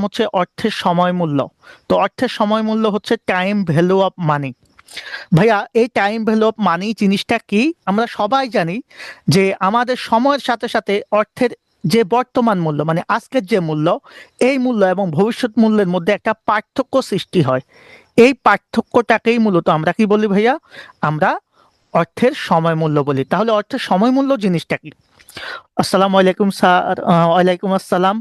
হচ্ছে অর্থের সময় মূল্য। তো অর্থের সময় মূল্য হচ্ছে টাইম ভ্যালু অফ মানি। ভাইয়া, এই টাইম ভ্যালু অফ মানি জিনিসটা কি? আমরা সবাই জানি যে আমাদের সময়ের সাথে সাথে অর্থের যে বর্তমান মূল্য মানে আজকের যে মূল্য, এই মূল্য এবং ভবিষ্যৎ মূল্যের মধ্যে একটা পার্থক্য সৃষ্টি হয়। এই পার্থক্যটাকেই মূলত আমরা কি বলি ভাইয়া? আমরা অর্থের সময় মূল্য বলি। তাহলে অর্থের সময় মূল্য জিনিসটা কি? আসসালামু আলাইকুম স্যার। ওয়ালাইকুম আসসালাম।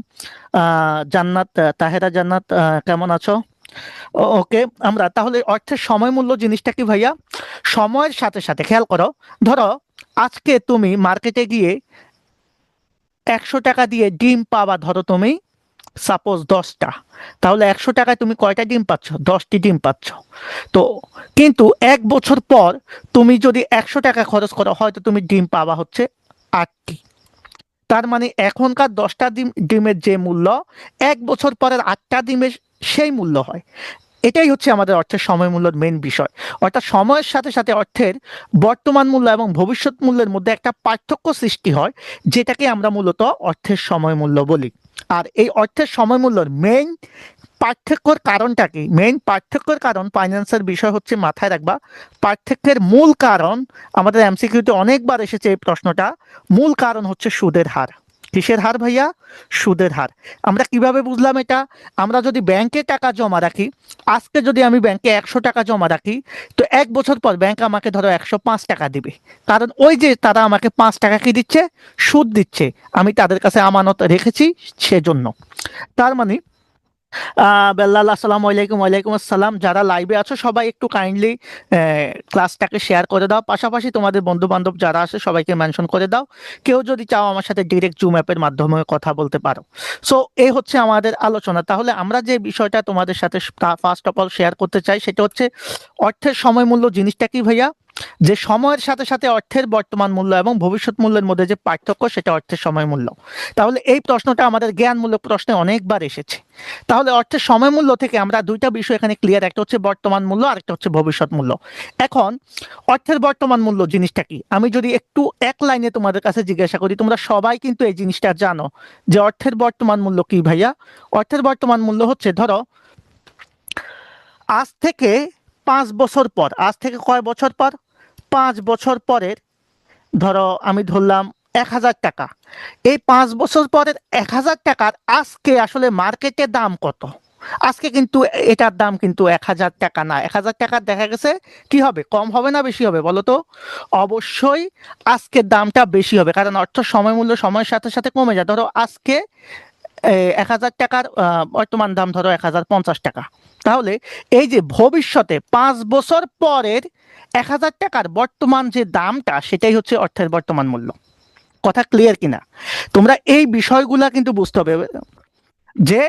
জান্নাত, তাহেরা জান্নাত, কেমন আছো? ওকে, আমরা তাহলে অর্থের সময় মূল্য জিনিসটা কি ভাইয়া? সময়ের সাথে সাথে খেয়াল করো, ধরো আজকে তুমি মার্কেটে গিয়ে 100 টাকা দিয়ে ডিম পাবা, ধরো তুমি সাপোজ 10টা, তাহলে 100 টাকায় তুমি কয়টা ডিম পাচ্ছ? 10টি ডিম পাচ্ছ। তো কিন্তু 1 বছর পর তুমি যদি 100 টাকা খরচ করো, হয়তো তুমি ডিম পাবা হচ্ছে 8টি। তার মানে এখনকার 10টা ডিমের যে মূল্য, 1 বছর পরের 8টা ডিমের সেই মূল্য হয়। এটাই হচ্ছে আমাদের অর্থের সময় মূল্যের মেইন বিষয়। অর্থাৎ সময়ের সাথে সাথে অর্থের বর্তমান মূল্য এবং ভবিষ্যৎ মূল্যের মধ্যে একটা পার্থক্য সৃষ্টি হয়, যেটাকে আমরা মূলত অর্থের সময় মূল্য বলি। আর এই অর্থের সময় মূল্যের মেইন পার্থক্যর কারণটা কি? মেইন পার্থক্যের কারণ ফাইন্যান্সের বিষয় হচ্ছে, মাথায় রাখবা, পার্থক্যের মূল কারণ আমাদের এমসিকিউতে অনেকবার এসেছে এই প্রশ্নটা। মূল কারণ হচ্ছে সুদের হার। কিসের হার ভাইয়া? সুদের হার। আমরা কিভাবে বুঝলাম এটা? আমরা যদি ব্যাংকে টাকা জমা রাখি, আজকে যদি আমি ব্যাংকে 100 টাকা জমা রাখি, তো 1 বছর পর ব্যাংক আমাকে ধরো 105 টাকা দিবে। কারণ ওই যে তারা আমাকে 5 টাকা কি দিচ্ছে? সুদ দিচ্ছে। আমি তাদের কাছে আমানত রেখেছি সেজন্য। তার মানে বেল্লাল, আসসালামু আলাইকুম। ওয়ালাইকুম আসসালাম। যারা লাইভে আছো সবাই একটু কাইন্ডলি ক্লাসটাকে শেয়ার করে দাও, পাশাপাশি তোমাদের বন্ধু বান্ধব যারা আছে সবাইকে মেনশন করে দাও। কেউ যদি চাও আমার সাথে ডিরেক্ট জুম অ্যাপের মাধ্যমে কথা বলতে পারো। সো এই হচ্ছে আমাদের আলোচনা। তাহলে আমরা যে বিষয়টা তোমাদের সাথে ফার্স্ট অফ অল শেয়ার করতে চাই, সেটা হচ্ছে অর্থের সময় মূল্য জিনিসটা কি ভাইয়া? যে সময়ের সাথে সাথে অর্থের বর্তমান মূল্য এবং ভবিষ্যৎ মূল্যের মধ্যে যে পার্থক্য, সেটা অর্থের সময় মূল্য। তাহলে এই প্রশ্নটা আমাদের জ্ঞানমূলক প্রশ্নে অনেকবার এসেছে। তাহলে অর্থের সময় মূল্য থেকে আমরা দুইটা বিষয় এখানে ক্লিয়ার, একটা হচ্ছে বর্তমান মূল্য আর একটা হচ্ছে ভবিষ্যৎ মূল্য। এখন অর্থের বর্তমান মূল্য জিনিসটা কি, আমি যদি একটু এক লাইনে তোমাদের কাছে জিজ্ঞাসা করি, তোমরা সবাই কিন্তু এই জিনিসটা জানো যে অর্থের বর্তমান মূল্য কি ভাইয়া? অর্থের বর্তমান মূল্য হচ্ছে, ধরো আজ থেকে 5 বছর পর, আজ থেকে কয় বছর পর? 5 বছর পরের, ধরো আমি ধরলাম 1000 টাকা। এই 5 বছর পরের 1000 টাকার আজকে আসলে মার্কেটে দাম কত? আজকে কিন্তু এটার দাম কিন্তু 1000 টাকা না। 1000 টাকার দেখা গেছে কি হবে? কম হবে না বেশি হবে বলো তো? অবশ্যই আজকের দামটা বেশি হবে, কারণ অর্থ সময় মূল্য সময়ের সাথে সাথে কমে যায়। ধরো আজকে 1000 টাকার বর্তমান দাম ধরো 1050 টাকা। তাহলে এই যে ভবিষ্যতে 5 বছর পরের 1000 টাকার বর্তমান যে দামটা, সেটাই হচ্ছে অর্থের বর্তমান মূল্য। কথা ক্লিয়ার কিনা? তোমরা এই বিষয়গুলা কিন্তু বুঝতে হবে যে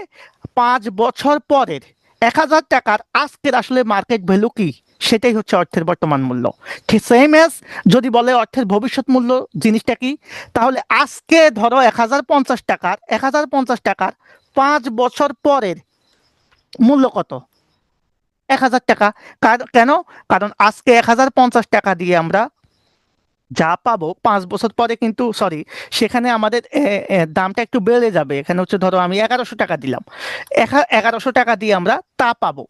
5 বছর পরের 1000 টাকার আজকের আসলে মার্কেট ভ্যালু কি, সেটাই হচ্ছে অর্থের বর্তমান মূল্য। ঠিক সেম এজ যদি বলে অর্থের ভবিষ্যৎ মূল্য জিনিসটা কি, তাহলে আজকে ধরো 1050 টাকার 5 বছর পরের মূল্য কত? 1000 টাকা। কেন? কারণ আজকে 1050 টাকা দিয়ে আমরা যা পাবো 5 বছর পরে কিন্তু, সরি, সেখানে আমাদের দামটা একটু বেড়ে যাবে। এখানে হচ্ছে ধরো আমি 1100 টাকা দিলাম, 1100 টাকা দিয়ে আমরা তা পাবো।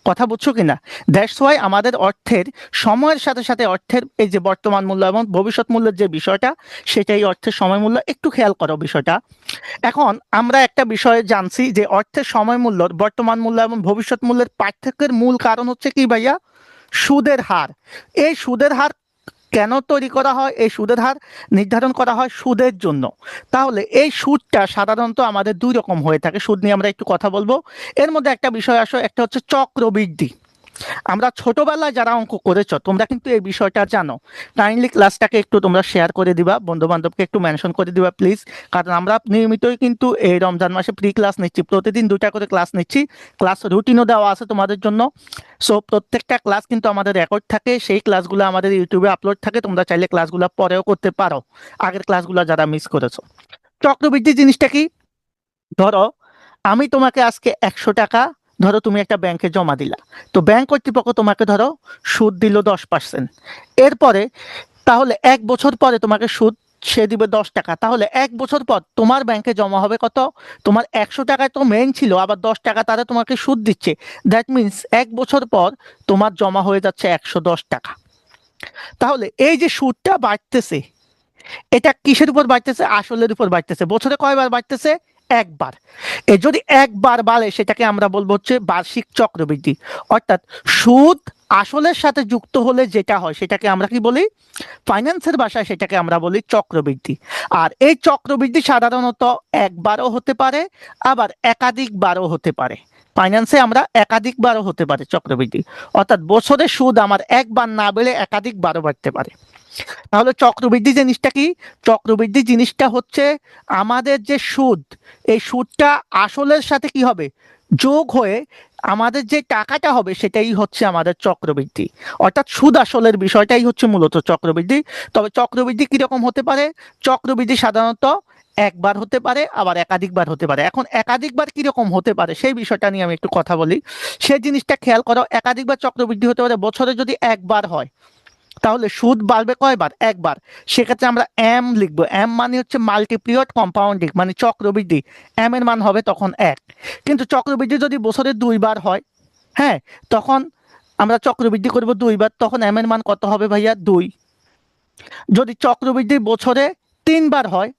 কথা বুঝছো কিনা? দ্যাটস ওয়াই আমাদের অর্থের সময়ের সাথে সাথে অর্থের এই যে বর্তমান মূল্য এবং ভবিষ্যৎ মূল্যের যে বিষয়টা, সেটাই অর্থের সময় মূল্য। একটু খেয়াল করো বিষয়টা। এখন আমরা একটা বিষয়ে জানছি যে অর্থের সময় মূল্য, বর্তমান মূল্য এবং ভবিষ্যৎ মূল্যের পার্থক্যের মূল কারণ হচ্ছে কি ভাইয়া? সুদের হার। এই সুদের হার কেন তৈরি করা হয়? এই সুদের হার নির্ধারণ করা হয় সুদের জন্য। তাহলে এই সুদটা সাধারণত আমাদের দুই রকম হয়ে থাকে। সুদ নিয়ে আমরা একটু কথা বলবো। এর মধ্যে একটা বিষয় আসো, একটা হচ্ছে চক্রবৃদ্ধি। আমরা ছোটবেলায় যারা অঙ্ক করেছো তোমরা কিন্তু এই বিষয়টা জানো। কাইন্ডলি ক্লাসটাকে একটু তোমরা শেয়ার করে দিবা, বন্ধু বান্ধবকে একটু মেনশন করে দিবা প্লিজ। কারণ আমরা নিয়মিতই কিন্তু এই রমজান মাসে ফ্রি ক্লাস নিচ্ছি, প্রতিদিন 2টা করে ক্লাস নিচ্ছি। ক্লাস রুটিনও দেওয়া আছে তোমাদের জন্য। সো প্রত্যেকটা ক্লাস কিন্তু আমাদের রেকর্ড থাকে, সেই ক্লাসগুলো আমাদের ইউটিউবে আপলোড থাকে। তোমরা চাইলে ক্লাসগুলো পরেও করতে পারো, আগের ক্লাসগুলো যারা মিস করেছো। চক্রবৃদ্ধি জিনিসটা কি? ধরো আমি তোমাকে আজকে 100 টাকা, ধরো তুমি একটা ব্যাংকে জমা দিলা, তো ব্যাংক কর্তৃপক্ষ তোমাকে ধরো সুদ দিল 10%। এরপরে তাহলে 1 বছর পরে তোমাকে সুদ সে দিবে 10 টাকা। তাহলে 1 বছর পর তোমার ব্যাংকে জমা হবে কত? তোমার 100 টাকায় তো মেইন ছিল, আবার 10 টাকা তারা তোমাকে সুদ দিচ্ছে। দ্যাট মিনস 1 বছর পর তোমার জমা হয়ে যাচ্ছে 110 টাকা। তাহলে এই যে সুদটা বাড়তেছে, এটা কিসের উপর বাড়তেছে? আসলের উপর বাড়তেছে। বছরে কয়বার বাড়তেছে? একবার। এ যদি একবার বাড়ে সেটাকে আমরা বলবো হচ্ছে বার্ষিক চক্রবৃদ্ধি। অর্থাৎ সুদ আসলের সাথে যুক্ত হলে যেটা হয় সেটাকে আমরা কি বলি? ফাইন্যান্সের ভাষায় সেটাকে আমরা বলি চক্রবৃদ্ধি। আর এই চক্রবৃদ্ধি সাধারণত একবারও হতে পারে, আবার একাধিকবারও হতে পারে। ফাইন্যান্সে আমরা একাধিকবারও হতে পারে চক্রবৃদ্ধি। অর্থাৎ বছরে সুদ আমার একবার না বেড়ে একাধিকবারও বাড়তে পারে। তাহলে চক্রবৃদ্ধি জিনিসটা কি? চক্রবৃদ্ধি জিনিসটা হচ্ছে আমাদের যে সুদ, এই সুদটা আসলের সাথে কি হবে? যোগ হয়ে আমাদের যে টাকাটা হবে সেটাই হচ্ছে আমাদের চক্রবৃদ্ধি। অর্থাৎ সুদ আসলের বিষয়টাই হচ্ছে মূলত চক্রবৃদ্ধি। তবে চক্রবৃদ্ধি কিরকম হতে পারে? চক্রবৃদ্ধি সাধারণত একবার হতে পারে, আবার একাধিকবার হতে পারে। এখন একাধিকবার কিরকম হতে পারে সেই বিষয়টা নিয়ে আমি একটু কথা বলি। সেই জিনিসটা খেয়াল করো, একাধিকবার চক্রবৃদ্ধি হতে পারে। বছরে যদি একবার হয় তাহলে সুদ বাড়বে কয়বার? একবার। সেক্ষেত্রে আমরা এম লিখবো। এম মানে হচ্ছে মাল্টিপ্লিয়েড কম্পাউন্ডিং, মানে চক্রবৃদ্ধি। এম এর মান হবে তখন 1। কিন্তু চক্রবৃদ্ধি যদি বছরে 2বার হয়, হ্যাঁ, তখন আমরা চক্রবৃদ্ধি করব 2বার, তখন এম এর মান কত হবে ভাইয়া? 2। যদি চক্রবৃদ্ধি বছরে 3বার হয়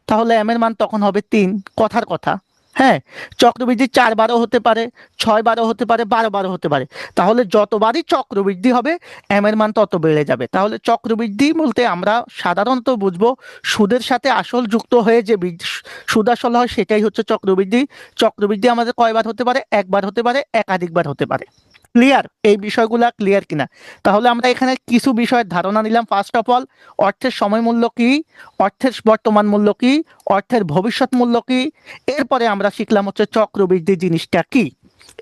তাহলে এম এর মান তখন হবে 3। কথার কথা, হ্যাঁ। চক্রবৃদ্ধি 4বারও হতে পারে, 6বারও হতে পারে, 12বারও হতে পারে। তাহলে যতবারই চক্রবৃদ্ধি হবে এম এর মান তত বেড়ে যাবে। তাহলে চক্রবৃদ্ধি বলতে আমরা সাধারণত বুঝবো সুদের সাথে আসল যুক্ত হয়ে যে সুদ আসল হয় সেটাই হচ্ছে চক্রবৃদ্ধি। চক্রবৃদ্ধি আমাদের কয়বার হতে পারে? একবার হতে পারে, একাধিকবার হতে পারে। ক্লিয়ার? এই বিষয়গুলা ক্লিয়ার কিনা? তাহলে আমরা এখানে কিছু বিষয়ের ধারণা নিলাম। ফার্স্ট অফ অল, অর্থের সময় মূল্য কি, অর্থের বর্তমান মূল্য কি, অর্থের ভবিষ্যৎ মূল্য কি। এরপরে আমরা শিখলাম হচ্ছে চক্রবৃদ্ধি জিনিসটা কি।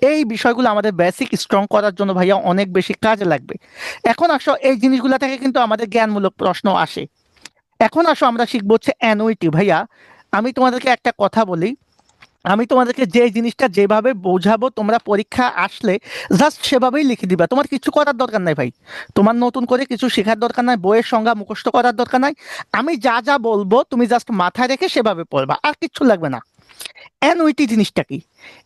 এই বিষয়গুলো আমাদের বেসিক স্ট্রং করার জন্য ভাইয়া অনেক বেশি কাজে লাগবে। এখন আসো এই জিনিসগুলো থেকে কিন্তু আমাদের জ্ঞানমূলক প্রশ্ন আসে। এখন আসো আমরা শিখবো হচ্ছে অ্যানুইটি। ভাইয়া আমি তোমাদেরকে একটা কথা বলি, আমি তোমাদেরকে যে জিনিসটা যেভাবে বোঝাবো তোমরা পরীক্ষা আসলে জাস্ট সেভাবেই লিখে দিবা। তোমার কিছু করার দরকার নাই ভাই, তোমার নতুন করে কিছু শেখার দরকার নাই, বইয়ের সংজ্ঞা মুখস্থ করার দরকার নাই। আমি যা যা বলবো তুমি জাস্ট মাথায় রেখে সেভাবে পড়বা, আর কিচ্ছু লাগবে না। অ্যানুইটি জিনিসটা কি?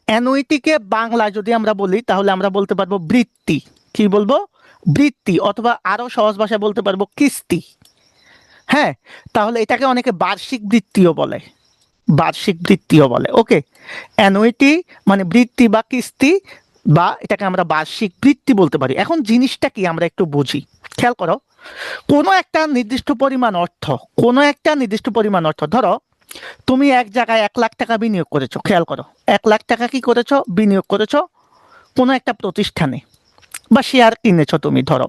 অ্যানুইটিকে বাংলায় যদি আমরা বলি তাহলে আমরা বলতে পারবো বৃত্তি। কি বলবো? বৃত্তি, অথবা আরো সহজ ভাষায় বলতে পারবো কিস্তি। হ্যাঁ, তাহলে এটাকে অনেকে বার্ষিক বৃত্তিও বলে, বার্ষিক বৃত্তিও বলে। ওকে, অ্যানুইটি মানে বৃত্তি বা কিস্তি, বা এটাকে আমরা বার্ষিক বৃত্তি বলতে পারি। এখন জিনিসটা কি আমরা একটু বুঝি। খেয়াল করো, কোনো একটা নির্দিষ্ট পরিমাণ অর্থ, কোনো একটা নির্দিষ্ট পরিমাণ অর্থ, ধরো তুমি এক জায়গায় 1 লাখ টাকা বিনিয়োগ করেছো। খেয়াল করো, 1 লাখ টাকা কি করেছো? বিনিয়োগ করেছো কোনো একটা প্রতিষ্ঠানে, বা শেয়ার কিনেছো তুমি ধরো।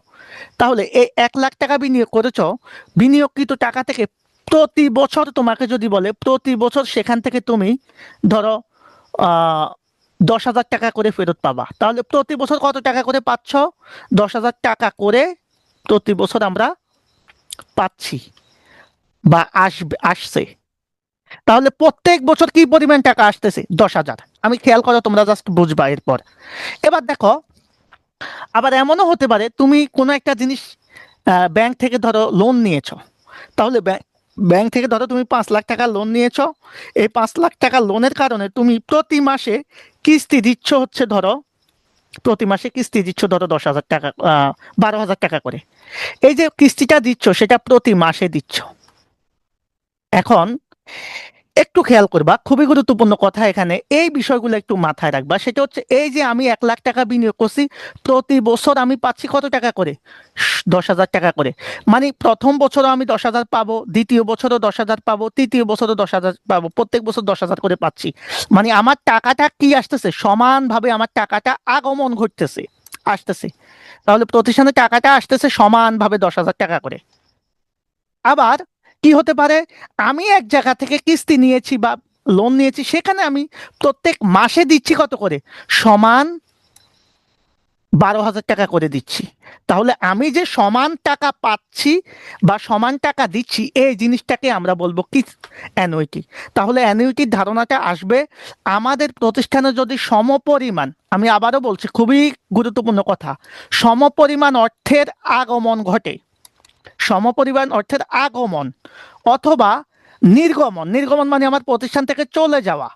তাহলে এই 1 লাখ টাকা বিনিয়োগ করেছো, বিনিয়োগকৃত টাকা থেকে প্রতি বছর তোমাকে যদি বলে প্রতি বছর সেখান থেকে তুমি ধরো 10,000 টাকা করে ফেরত পাবা, তাহলে প্রতি বছর কত টাকা করে পাচ্ছ? 10,000 টাকা করে প্রতি বছর আমরা পাচ্ছি বা আসছে। তাহলে প্রত্যেক বছর কি পরিমাণ টাকা আসতেছে? 10,000। আমি খেয়াল করো, তোমরা জাস্ট বুঝবা এরপর। এবার দেখো, আবার এমনও হতে পারে তুমি কোনো একটা জিনিস ব্যাংক থেকে ধরো লোন নিয়েছো। তাহলে ব্যাংক থেকে ধরো তুমি 5 লাখ টাকা লোন নিয়েছো। এই 5 লাখ টাকা লোনের কারণে তুমি প্রতি মাসে কিস্তি দিচ্ছ হচ্ছে ধরো, প্রতি মাসে কিস্তি দিচ্ছ ধরো 10,000 টাকা, 12,000 টাকা করে। এই যে কিস্তিটা দিচ্ছ সেটা প্রতি মাসে দিচ্ছ। এখন একটু খেয়াল করবা, খুবই গুরুত্বপূর্ণ কথা এখানে, এই বিষয়গুলো একটু মাথায় রাখবা। সেটা হচ্ছে এই যে আমি 1 লাখ টাকা বিনিয়োগ করছি, প্রতি বছর আমি পাচ্ছি কত টাকা করে? 10,000 টাকা করে। মানে প্রথম বছরও আমি 10,000 পাবো, দ্বিতীয় বছরও 10,000 পাবো, তৃতীয় বছরও 10,000 পাবো, প্রত্যেক বছর 10,000 করে পাচ্ছি। মানে আমার টাকাটা কি আসতেছে? সমানভাবে আমার টাকাটা আগমন ঘটতেছে, আসতেছে। তাহলে প্রতিষ্ঠানে টাকাটা আসতেছে সমানভাবে 10,000 টাকা করে। আবার কি হতে পারে, আমি এক জায়গা থেকে কিস্তি নিয়েছি বা লোন নিয়েছি, সেখানে আমি প্রত্যেক মাসে দিচ্ছি কত করে? সমান 12,000 টাকা করে দিচ্ছি। তাহলে আমি যে সমান টাকা পাচ্ছি বা সমান টাকা দিচ্ছি, এই জিনিসটাকে আমরা বলবো কি? অ্যানুইটি। তাহলে অ্যানুইটির ধারণাটা আসবে আমাদের প্রতিষ্ঠানে যদি সমপরিমাণ, আমি আবারও বলছি খুবই গুরুত্বপূর্ণ কথা, সমপরিমাণ অর্থের আগমন ঘটে, সমপরিমাণ অর্থের আগমন অথবা নির্গমন, নির্গমন মানে আমার প্রতিষ্ঠান থেকে চলে যাওয়া,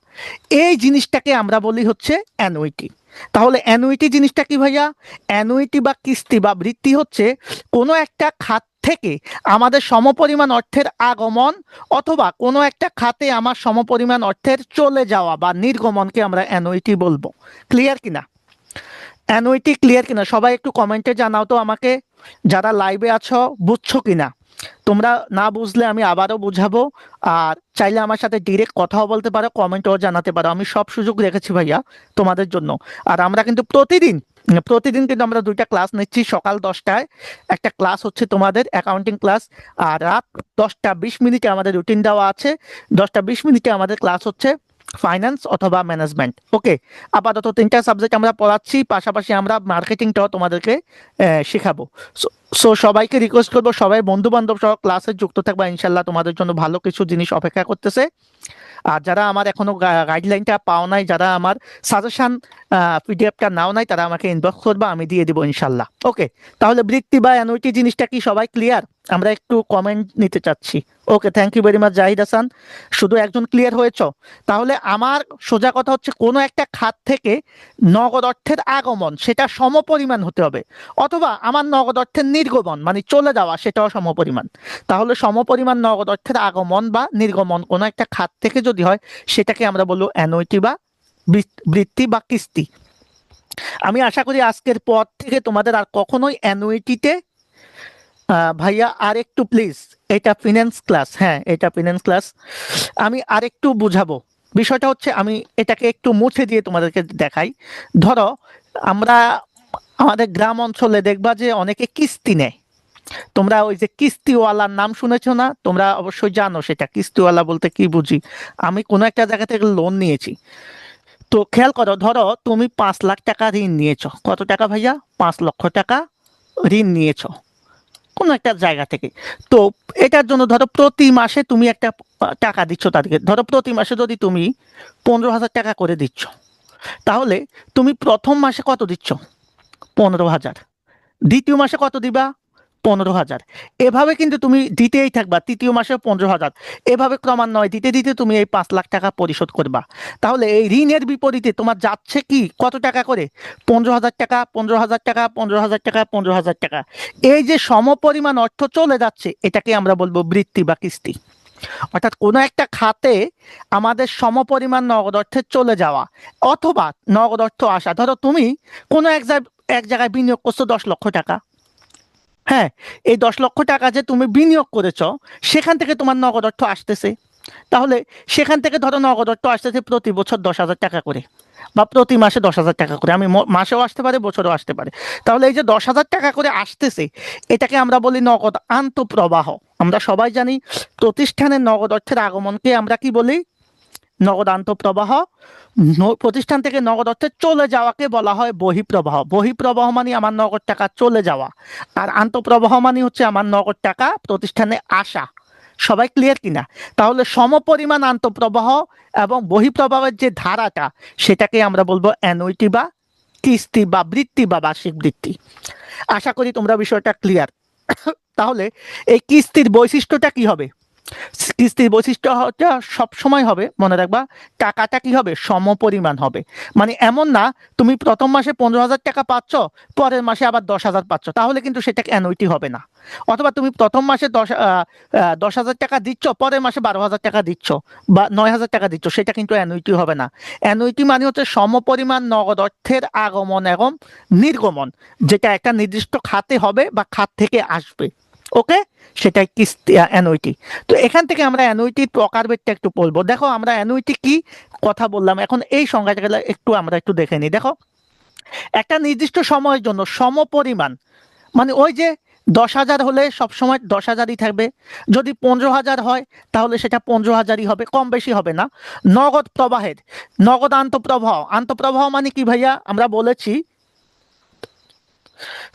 এই জিনিসটাকে আমরা বলি হচ্ছে অ্যানুইটি। তাহলে অ্যানুইটি জিনিসটা কি ভাইয়া? অ্যানুইটি বা কিস্তি বা বৃত্তি হচ্ছে কোনো একটা খাত থেকে আমাদের সমপরিমাণ অর্থের আগমন অথবা কোনো একটা খাতে আমার সমপরিমাণ অর্থের চলে যাওয়া বা নির্গমনকে আমরা অ্যানুইটি বলবো। ক্লিয়ার কিনা? অ্যানুইটি ক্লিয়ার কিনা? সবাই একটু কমেন্টে জানাও তো আমাকে, যারা লাইভে আছো বুঝছো কিনা। তোমরা না বুঝলে আমি আবারও বুঝাবো, আর চাইলে আমার সাথে ডিরেক্ট কথাও বলতে পারো, কমেন্টও জানাতে পারো, আমি সব সুযোগ রেখেছি ভাইয়া তোমাদের জন্য। আর আমরা কিন্তু প্রতিদিন প্রতিদিন কিন্তু আমরা 2টা ক্লাস নিচ্ছি। সকাল 10টায় একটা ক্লাস হচ্ছে তোমাদের অ্যাকাউন্টিং ক্লাস, আর রাত 10টা 20 মিনিটে আমাদের রুটিন দেওয়া আছে। 10টা 20 মিনিটে আমাদের ক্লাস হচ্ছে ফাইন্যান্স অথবা ম্যানেজমেন্ট। ওকে, আপাতত 3টা সাবজেক্ট আমরা পড়াচ্ছি, পাশাপাশি আমরা মার্কেটিংটাও তোমাদেরকে শেখাবো। সো সবাইকে রিকোয়েস্ট করবো, সবাই বন্ধু বান্ধব সহ ক্লাসে যুক্ত থাকবা, ইনশাল্লাহ তোমাদের জন্য ভালো কিছু জিনিস অপেক্ষা করতেছে। আর যারা আমার এখনো গাইডলাইনটা পাও নাই, যারা আমার সাজেশন পিডিএফটা নাও নাই, তারা আমাকে ইনবক্স করবা, আমি দিয়ে দিব ইনশাল্লাহ। ওকে, তাহলে বৃত্তি বা অ্যানুইটি জিনিসটা কি সবাই ক্লিয়ার? আমরা একটু কমেন্ট নিতে চাচ্ছি। Okay, thank you very much Zahid Hasan, শুধু একজন ক্লিয়ার হয়েছ। তাহলে আমার সোজা কথা হচ্ছে কোনো একটা খাত থেকে নগদ অর্থের আগমন সেটা সমপরিমাণ হতে হবে, অথবা আমার নগদ অর্থের নির্গমন মানে চলে যাওয়া সেটাও সমপরিমাণ। তাহলে সমপরিমাণ নগদ অর্থের আগমন বা নির্গমন কোনো একটা খাত থেকে যদি হয়, সেটাকে আমরা বলবো অ্যানুইটি বা বৃত্তি বা কিস্তি। আমি আশা করি আজকের পর থেকে তোমাদের আর কখনোই অ্যানুইটিতে ভাইয়া আর একটু প্লিজ, এটা ফিনান্স ক্লাস, হ্যাঁ এটা ফিনান্স ক্লাস, আমি আর একটু বুঝাবো। বিষয়টা হচ্ছে আমি এটাকে একটু মুছে দিয়ে তোমাদেরকে দেখাই। ধরো আমরা আমাদের গ্রাম অঞ্চলে দেখবা যে অনেকে কিস্তি নেয়। তোমরা ওই যে কিস্তিওয়ালার নাম শুনেছো না? তোমরা অবশ্যই জানো সেটা কিস্তিওয়ালা বলতে কি বুঝি। আমি কোনো একটা জায়গা থেকে লোন নিয়েছি, তো খেয়াল করো, ধরো তুমি 5 লাখ টাকা ঋণ নিয়েছো। কত টাকা ভাইয়া? 5 লক্ষ টাকা ঋণ নিয়েছো কোনো একটা জায়গা থেকে। তো এটার জন্য ধরো প্রতি মাসে তুমি একটা টাকা দিচ্ছ তাদেরকে। ধরো প্রতি মাসে যদি তুমি 15,000 টাকা করে দিচ্ছ, তাহলে তুমি প্রথম মাসে কত দিচ্ছ? 15,000। দ্বিতীয় মাসে কত দিবা? 15,000। এভাবে কিন্তু তুমি দিতেই থাকবা, তৃতীয় মাসে 15,000, এভাবে ক্রমান্বয়ে দিতে দিতে তুমি এই 5 লাখ টাকা পরিশোধ করবা। তাহলে এই ঋণের বিপরীতে তোমার যাচ্ছে কি কত টাকা করে? 15,000 টাকা, 15,000 টাকা, 15,000 টাকা, 15,000 টাকা। এই যে সমপরিমাণ অর্থ চলে যাচ্ছে, এটাকে আমরা বলবো বৃত্তি বা কিস্তি। অর্থাৎ কোনো একটা খাতে আমাদের সমপরিমাণ নগদ অর্থে চলে যাওয়া অথবা নগদ অর্থ আসা। ধরো তুমি কোনো এক জায়গায় বিনিয়োগ করছো 10 লক্ষ টাকা। হ্যাঁ, এই 10 লক্ষ টাকা যে তুমি বিনিয়োগ করেছো, সেখান থেকে তোমার নগদ অর্থ আসতেছে। তাহলে সেখান থেকে ধরো নগদ অর্থ আসতেছে প্রতি বছর 10,000 টাকা করে, বা প্রতি মাসে 10,000 টাকা করে। আমি মাসেও আসতে পারে, বছরেও আসতে পারে। তাহলে এই যে 10,000 টাকা করে আসতেছে, এটাকে আমরা বলি নগদ আন্তঃপ্রবাহ। আমরা সবাই জানি প্রতিষ্ঠানের নগদ অর্থের আগমনকে আমরা কি বলি? নগদ আন্তঃপ্রবাহ। প্রতিষ্ঠান থেকে নগদ অর্থে চলে যাওয়াকে বলা হয় বহিঃপ্রবাহ। বহিঃপ্রবাহ মানে আমার নগদ টাকা চলে যাওয়া, আর আন্তঃপ্রবাহ মানে হচ্ছে আমার নগদ টাকা প্রতিষ্ঠানে আসা। সবাই ক্লিয়ার কিনা? তাহলে সমপরিমাণ আন্তঃপ্রবাহ এবং বহিঃপ্রবাহের যে ধারাটা, সেটাকে আমরা বলবো অ্যানুইটি বা কিস্তি বা বৃত্তি বা বার্ষিক বৃত্তি। আশা করি তোমরা বিষয়টা ক্লিয়ার। তাহলে এই কিস্তির বৈশিষ্ট্যটা কি হবে? কিস্তির বৈশিষ্ট্যটা সবসময় হবে, মনে রাখবা, টাকাটা কি হবে? সমপরিমাণ হবে। মানে এমন না তুমি প্রথম মাসে 15,000 টাকা পাচ্ছ, পরের মাসে আবার 10,000 পাচ্ছ, তাহলে কিন্তু সেটা অ্যানুইটি হবে না। অথবা তুমি প্রথম মাসে 10,000 টাকা দিচ্ছ, পরের মাসে 12,000 টাকা দিচ্ছ বা 9,000 টাকা দিচ্ছ, সেটা কিন্তু অ্যানুইটি হবে না। অ্যানুইটি মানে হচ্ছে সমপরিমাণ নগদ অর্থের আগমন এবং নির্গমন, যেটা একটা নির্দিষ্ট খাতে হবে বা খাত থেকে আসবে। ওকে, সেটাই কিস্তি অ্যানুইটি। তো এখান থেকে আমরা অ্যানুইটির প্রকারভেদটা একটু বলবো। দেখো আমরা অ্যানুইটি কি কথা বললাম, এখন এই সংজ্ঞাটা একটু দেখে নিই। দেখো, একটা নির্দিষ্ট সময়ের জন্য সমপরিমাণ মানে ওই যে 10,000 হলে সবসময় 10,000ই থাকবে, যদি 15,000 হয় তাহলে সেটা 15,000ই হবে, কম বেশি হবে না। নগদ প্রবাহের, নগদ আন্তঃপ্রবাহ। আন্তঃপ্রবাহ মানে কি ভাইয়া? আমরা বলেছি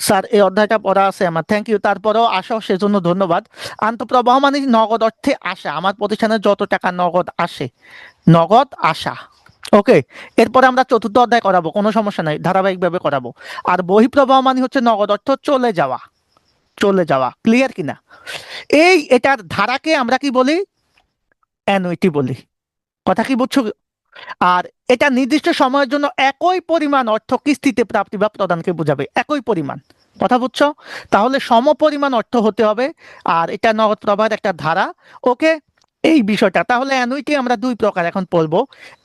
স্যার এই অধ্যায়টা পড়া আছে আমার, থ্যাংক ইউ, তারপরেও আসো সেজন্য ধন্যবাদ। আন্তঃপ্রবাহ মানে নগদ অর্থে আসা, আমার প্রতিষ্ঠানে যত টাকা নগদ আসে, নগদ আসা। ওকে, এরপরে আমরা চতুর্থ অধ্যায় করাবো, কোনো সমস্যা নাই, ধারাবাহিকভাবে করাবো। আর বহিঃপ্রবাহ মানে হচ্ছে নগদ অর্থ চলে যাওয়া। চলে যাওয়া। ক্লিয়ার কিনা? এটার ধারাকে আমরা কি বলি? অ্যানুইটি বলি। কথা কি বুঝছো? আর এটা নির্দিষ্ট সময়ের জন্য একই পরিমাণ অর্থ কিস্তিতে প্রাপ্তি বা প্রদানকে বোঝাবে, একই পরিমাণ। কথা বুঝছো? তাহলে সম পরিমাণ অর্থ হতে হবে, আর এটা নগদ প্রবাহের একটা ধারা। ওকে, এই বিষয়টা। তাহলে অ্যানুইটি আমরা দুই প্রকার এখন পড়বো।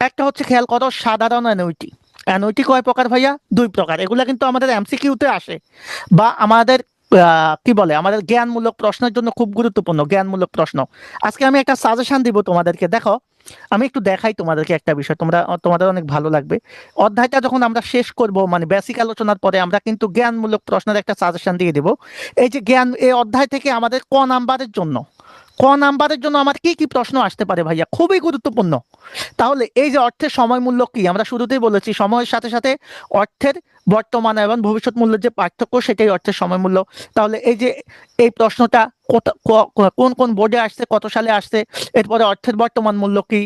একটা হচ্ছে, খেয়াল করো, সাধারণ অ্যানুইটি। অ্যানুইটি কয় প্রকার ভাইয়া? দুই প্রকার। এগুলা কিন্তু আমাদের এমসিকিউতে আসে, বা আমাদের কি বলে, আমাদের জ্ঞানমূলক প্রশ্নের জন্য খুব গুরুত্বপূর্ণ, জ্ঞানমূলক প্রশ্ন। আজকে আমি একটা সাজেশন দিব তোমাদেরকে। দেখো, আমি একটু দেখাই তোমাদেরকে একটা বিষয়, তোমাদের অনেক ভালো লাগবে। অধ্যায়টা যখন আমরা শেষ করব, মানে বেসিক আলোচনার পরে, আমরা কিন্তু জ্ঞানমূলক প্রশ্নের একটা সাজেশন দিয়ে দেব। এই যে জ্ঞান, এই অধ্যায় থেকে আমাদের ক নাম্বারের জন্য আমার কি কি প্রশ্ন আসতে পারে ভাইয়া, খুবই গুরুত্বপূর্ণ। তাহলে এই যে অর্থের সময় মূল্য কি, আমরা শুরুতেই বলেছি, সময়ের সাথে সাথে অর্থের বর্তমান এবং ভবিষ্যৎ মূল্যের যে পার্থক্য, সেটাই অর্থের সময় মূল্য। তাহলে এই যে এই প্রশ্নটা কোন কোন বোর্ডে আসছে, কত সালে আসছে, এরপরে অর্থের বর্তমান মূল্য কি,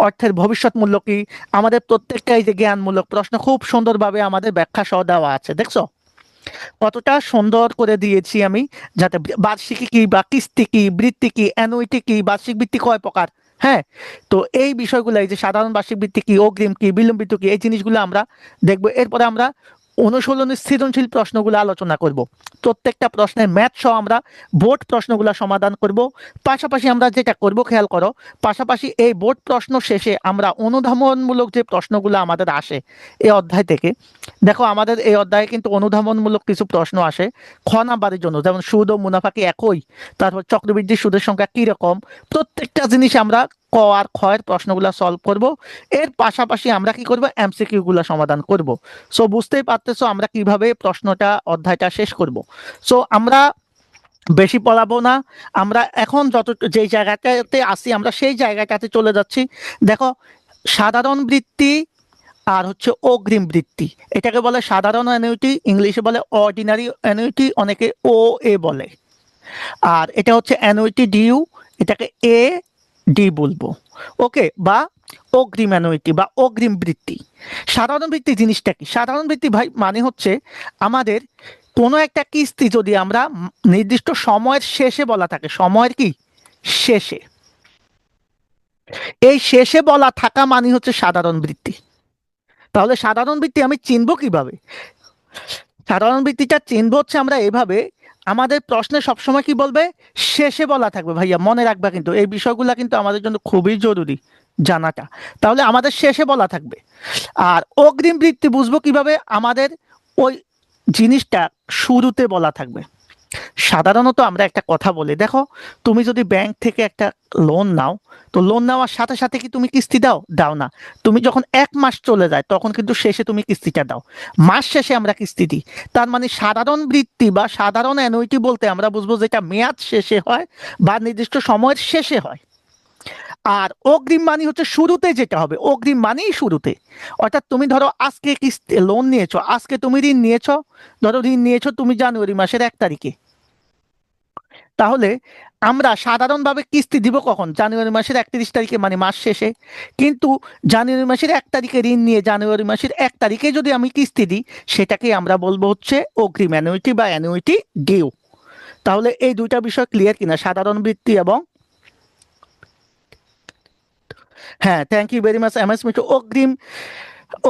অর্থের ভবিষ্যৎ মূল্য কি, আমাদের প্রত্যেকটা এই যে জ্ঞানমূলক প্রশ্ন খুব সুন্দরভাবে আমাদের ব্যাখ্যা সহ দেওয়া আছে। দেখছো কতটা সুন্দর করে দিয়েছি আমি, যাতে বার্ষিকী কি, বা কিস্তি কি, বৃত্তি কি, অ্যানুইটি কি, বার্ষিক বৃত্তি কয় প্রকার, হ্যাঁ, তো এই বিষয়গুলো, এই যে সাধারণ বার্ষিক বৃত্তি কি, অগ্রিম কি, বিলম্বিত কি, এই জিনিসগুলো আমরা দেখবো। এরপরে আমরা অনুশীলনের সৃজনশীল প্রশ্নগুলো আলোচনা করব। প্রত্যেকটা প্রশ্নের ম্যাথ সহ আমরা বোর্ড প্রশ্নগুলো সমাধান করব। পাশাপাশি আমরা যেটা করব, খেয়াল করো, পাশাপাশি এই বোর্ড প্রশ্ন শেষে আমরা অনুধাবনমূলক যে প্রশ্নগুলো আমাদের আসে এই অধ্যায় থেকে, দেখো আমাদের এই অধ্যায়ে কিন্তু অনুধাবনমূলক কিছু প্রশ্ন আসে খ নাম্বারের জন্য, যেমন সুদ ও মুনাফা কি একই, তারপর চক্রবৃদ্ধি সুদের সংখ্যা কি রকম, প্রত্যেকটা জিনিস আমরা ক আর খ এর প্রশ্নগুলো সলভ করব। এর পাশাপাশি আমরা কি করব, এমসিকিউ গুলো সমাধান করব। সো বুঝতেই পারতেছো আমরা কিভাবে প্রশ্নটা, অধ্যায়টা শেষ করব। সো আমরা বেশি পড়াবো না, আমরা এখন যেই জায়গাটাতে আসি, আমরা সেই জায়গাটাতে চলে যাচ্ছি। দেখো, সাধারণ বৃত্তি আর হচ্ছে অগ্রিম বৃত্তি, এটাকে বলে সাধারণ অ্যানুইটি, ইংলিশে বলে অর্ডিনারি অ্যানুইটি, অনেকে ও এ বলে। আর এটা হচ্ছে অ্যানুইটি ডিউ, এটাকে এ ডি বলবো। ওকে, বা অগ্রিম অ্যানুইটি বা অগ্রিম বৃত্তি। সাধারণ বৃত্তি জিনিসটা কি? সাধারণ বৃত্তি ভাই মানে হচ্ছে, আমাদের কোনো একটা কিস্তি যদি আমরা নির্দিষ্ট সময়ের শেষে বলা থাকে, সময়ের কি শেষে, এই শেষে বলা থাকা মানে হচ্ছে সাধারণ বৃত্তি। তাহলে সাধারণ বৃত্তি আমি চিনবো কিভাবে? সাধারণ বৃত্তিটা চিনবো হচ্ছে আমরা এভাবে, আমাদের প্রশ্নে সবসময় কি বলবে, শেষে বলা থাকবে। ভাইয়া মনে রাখবা, কিন্তু এই বিষয়গুলো কিন্তু আমাদের জন্য খুবই জরুরি জানাটা। তাহলে আমাদের শেষে বলা থাকবে। আর অগ্রিম বৃত্তি বুঝবো কিভাবে, আমাদের ওই জিনিসটা শুরুতে বলা থাকবে। সাধারণত আমরা একটা কথা বলি, দেখো, তুমি যদি ব্যাংক থেকে একটা লোন নাও, তো লোন নেওয়ার সাথে সাথে কি তুমি কিস্তি দাও না? তুমি যখন 1 মাস চলে যায়, তখন কিন্তু শেষে তুমি কিস্তিটা দাও। মাস শেষে আমরা কিস্তি দিই। তার মানে সাধারণ বৃত্তি বা সাধারণ অ্যানুইটি বলতে আমরা বুঝবো যেটা মেয়াদ শেষে হয় বা নির্দিষ্ট সময়ের শেষে হয়। আর অগ্রিম মানি হচ্ছে শুরুতে যেটা হবে, অগ্রিম মানেই শুরুতে। অর্থাৎ তুমি ধরো আজকে কিস্তি লোন নিয়েছো, আজকে তুমি ঋণ নিয়েছো, ধরো ঋণ নিয়েছো তুমি জানুয়ারি মাসের 1 তারিখে, তাহলে আমরা সাধারণভাবে কিস্তি দিব কখন? জানুয়ারি মাসের 31 তারিখে, মানে মাস শেষে। কিন্তু জানুয়ারি মাসের 1 তারিখে ঋণ নিয়ে জানুয়ারি মাসের 1 তারিখে যদি আমি কিস্তি দিই, সেটাকে আমরা বলবো হচ্ছে অগ্রিম অ্যানুইটি বা অ্যানুইটি ডিউ। তাহলে এই দুইটা বিষয় ক্লিয়ার কিনা, সাধারণ বৃত্তি এবং, হ্যাঁ, thank you very much M S Mithu.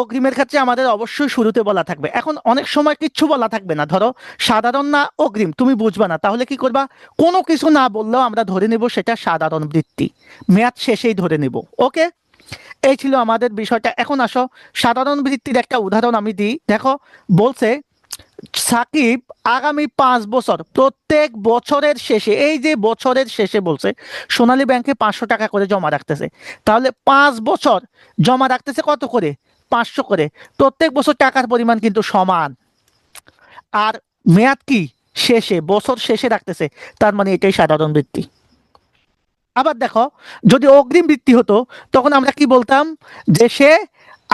অগ্রিমের ক্ষেত্রে আমাদের অবশ্যই শুরুতে বলা থাকবে। এখন অনেক সময় কিচ্ছু বলা থাকবে না, ধরো সাধারণ না অগ্রিম, তুমি বুঝবা না, তাহলে কি করবা, কোনো কিছু না বললেও আমরা ধরে নেব সেটা সাধারণ বৃত্তি, মেয়াদ শেষেই ধরে নেব। ওকে, এই ছিল আমাদের বিষয়টা। এখন আসো, সাধারণ বৃত্তির একটা উদাহরণ আমি দিই। দেখো, বলছে সাকিব আগামী 5 বছর প্রত্যেক বছরের শেষে, এই যে বছরের শেষে বলছে, সোনালী ব্যাংকে 500 টাকা করে জমা রাখতেছে। তাহলে 5 বছর জমা রাখতেছে কত করে? 500 করে। প্রত্যেক বছর টাকার পরিমাণ কিন্তু সমান, আর মেয়াদ কি শেষে, বছর শেষে রাখতেছে। তার মানে এটাই সাধারণ বৃত্তি। আবার দেখো, যদি অগ্রিম বৃত্তি হতো, তখন আমরা কি বলতাম, যে সে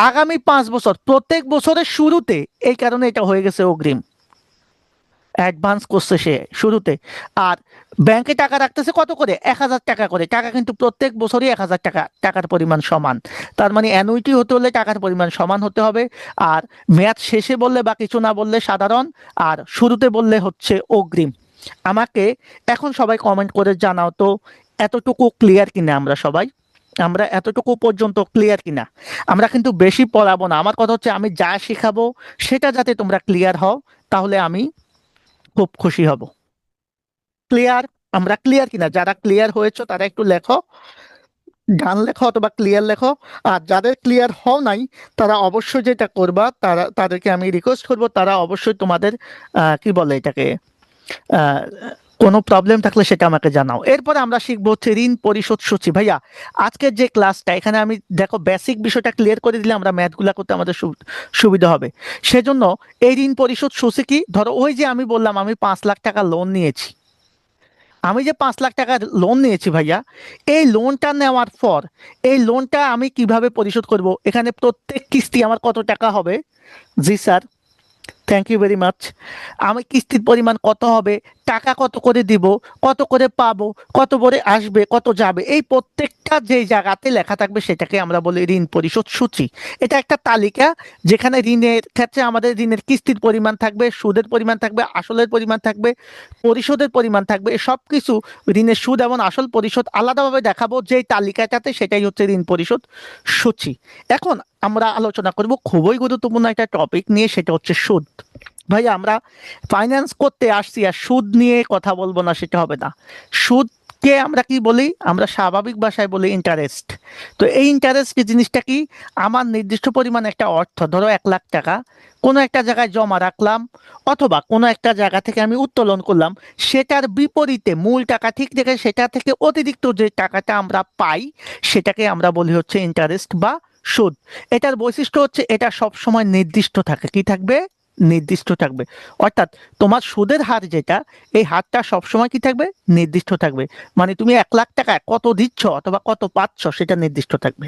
আগামী 5 বছর প্রত্যেক বছরের শুরুতে, এই কারণে এটা হয়ে গেছে অগ্রিম, অ্যাডভান্স করছে সে শুরুতে। আর ব্যাংকে টাকা রাখতেছে কত করে? 1,000 টাকা করে। টাকা কিন্তু প্রত্যেক বছরই 1,000 টাকা, টাকার পরিমাণ সমান। তার মানে অ্যানুইটি হতে হলে টাকার পরিমাণ সমান হতে হবে। আর মেয়াদ শেষে বললে বা কিছু না বললে সাধারণ, আর শুরুতে বললে হচ্ছে অগ্রিম। আমাকে এখন সবাই কমেন্ট করে জানাও তো এতটুকু ক্লিয়ার কিনা আমরা এতটুকু পর্যন্ত ক্লিয়ার কিনা। আমরা কিন্তু বেশি পড়াবো না, আমার কথা হচ্ছে আমি যা শেখাবো সেটা যাতে তোমরা ক্লিয়ার হও, তাহলে আমি খুব খুশি হব। ক্লিয়ার? আমরা ক্লিয়ার কিনা? যারা ক্লিয়ার হয়েছে তারা একটু লেখো, গান লেখো অথবা ক্লিয়ার লেখো। আর যাদের ক্লিয়ার হও নাই তারা অবশ্যই যেটা করবা, তাদেরকে আমি রিকোয়েস্ট করব, তারা অবশ্যই তোমাদের কি বলে এটাকে, আহ, কোনো প্রবলেম থাকলে সেটা আমাকে জানাও। এরপরে আমরা শিখবো হচ্ছে ঋণ পরিশোধ সূচি। ভাইয়া আজকের যে ক্লাসটা, এখানে আমি দেখো বেসিক বিষয়টা ক্লিয়ার করে দিলে আমরা ম্যাথগুলা করতে আমাদের সুবিধা হবে। সেজন্য এই ঋণ পরিশোধ সূচি কি, ধরো ওই যে আমি বললাম আমি 5 লাখ টাকা লোন নিয়েছি, আমি যে 5 লাখ টাকা লোন নিয়েছি ভাইয়া, এই লোনটা নেওয়ার পর এই লোনটা আমি কিভাবে পরিশোধ করব, এখানে প্রত্যেক কিস্তি আমার কত টাকা হবে? জি sir, thank you very much. আমি কিস্তির পরিমাণ কত হবে, টাকা কত করে দিব, কত করে পাবো, কত করে আসবে, কত যাবে, এই প্রত্যেকটা যেই জায়গাতে লেখা থাকবে সেটাকে আমরা বলি ঋণ পরিশোধ সূচি। এটা একটা তালিকা যেখানে ঋণের ক্ষেত্রে আমাদের ঋণের কিস্তির পরিমাণ থাকবে, সুদের পরিমাণ থাকবে, আসলের পরিমাণ থাকবে, পরিশোধের পরিমাণ থাকবে, সব কিছু ঋণের সুদ এবং আসল পরিশোধ আলাদাভাবে দেখাবো যেই তালিকাটাতে, সেটাই হচ্ছে ঋণ পরিশোধ সূচি। এখন আমরা আলোচনা করব খুবই গুরুত্বপূর্ণ একটা টপিক নিয়ে, সেটা হচ্ছে সুদ। ভাই আমরা ফাইন্যান্স করতে আসছি আর সুদ নিয়ে কথা বলবো না, সেটা হবে না। সুদকে আমরা কি বলি? আমরা স্বাভাবিক ভাষায় বলি ইন্টারেস্ট। তো এই ইন্টারেস্ট জিনিসটা কি? আমার নির্দিষ্ট পরিমাণ একটা অর্থ, ধরো 1 লাখ টাকা কোনো একটা জায়গায় জমা রাখলাম, অথবা কোনো একটা জায়গা থেকে আমি উত্তোলন করলাম, সেটার বিপরীতে মূল টাকা ঠিক রেখে সেটা থেকে অতিরিক্ত যে টাকাটা আমরা পাই সেটাকে আমরা বলি হচ্ছে ইন্টারেস্ট বা সুদ। এটার বৈশিষ্ট্য হচ্ছে এটা সব সময় নির্দিষ্ট থাকে। কি থাকবে? নির্দিষ্ট থাকবে। অর্থাৎ তোমার সুদের হার যেটা, এই হারটা সবসময় কি থাকবে? নির্দিষ্ট থাকবে। মানে তুমি 1 লাখ টাকা কত দিচ্ছ অথবা কত পাচ্ছ সেটা নির্দিষ্ট থাকবে।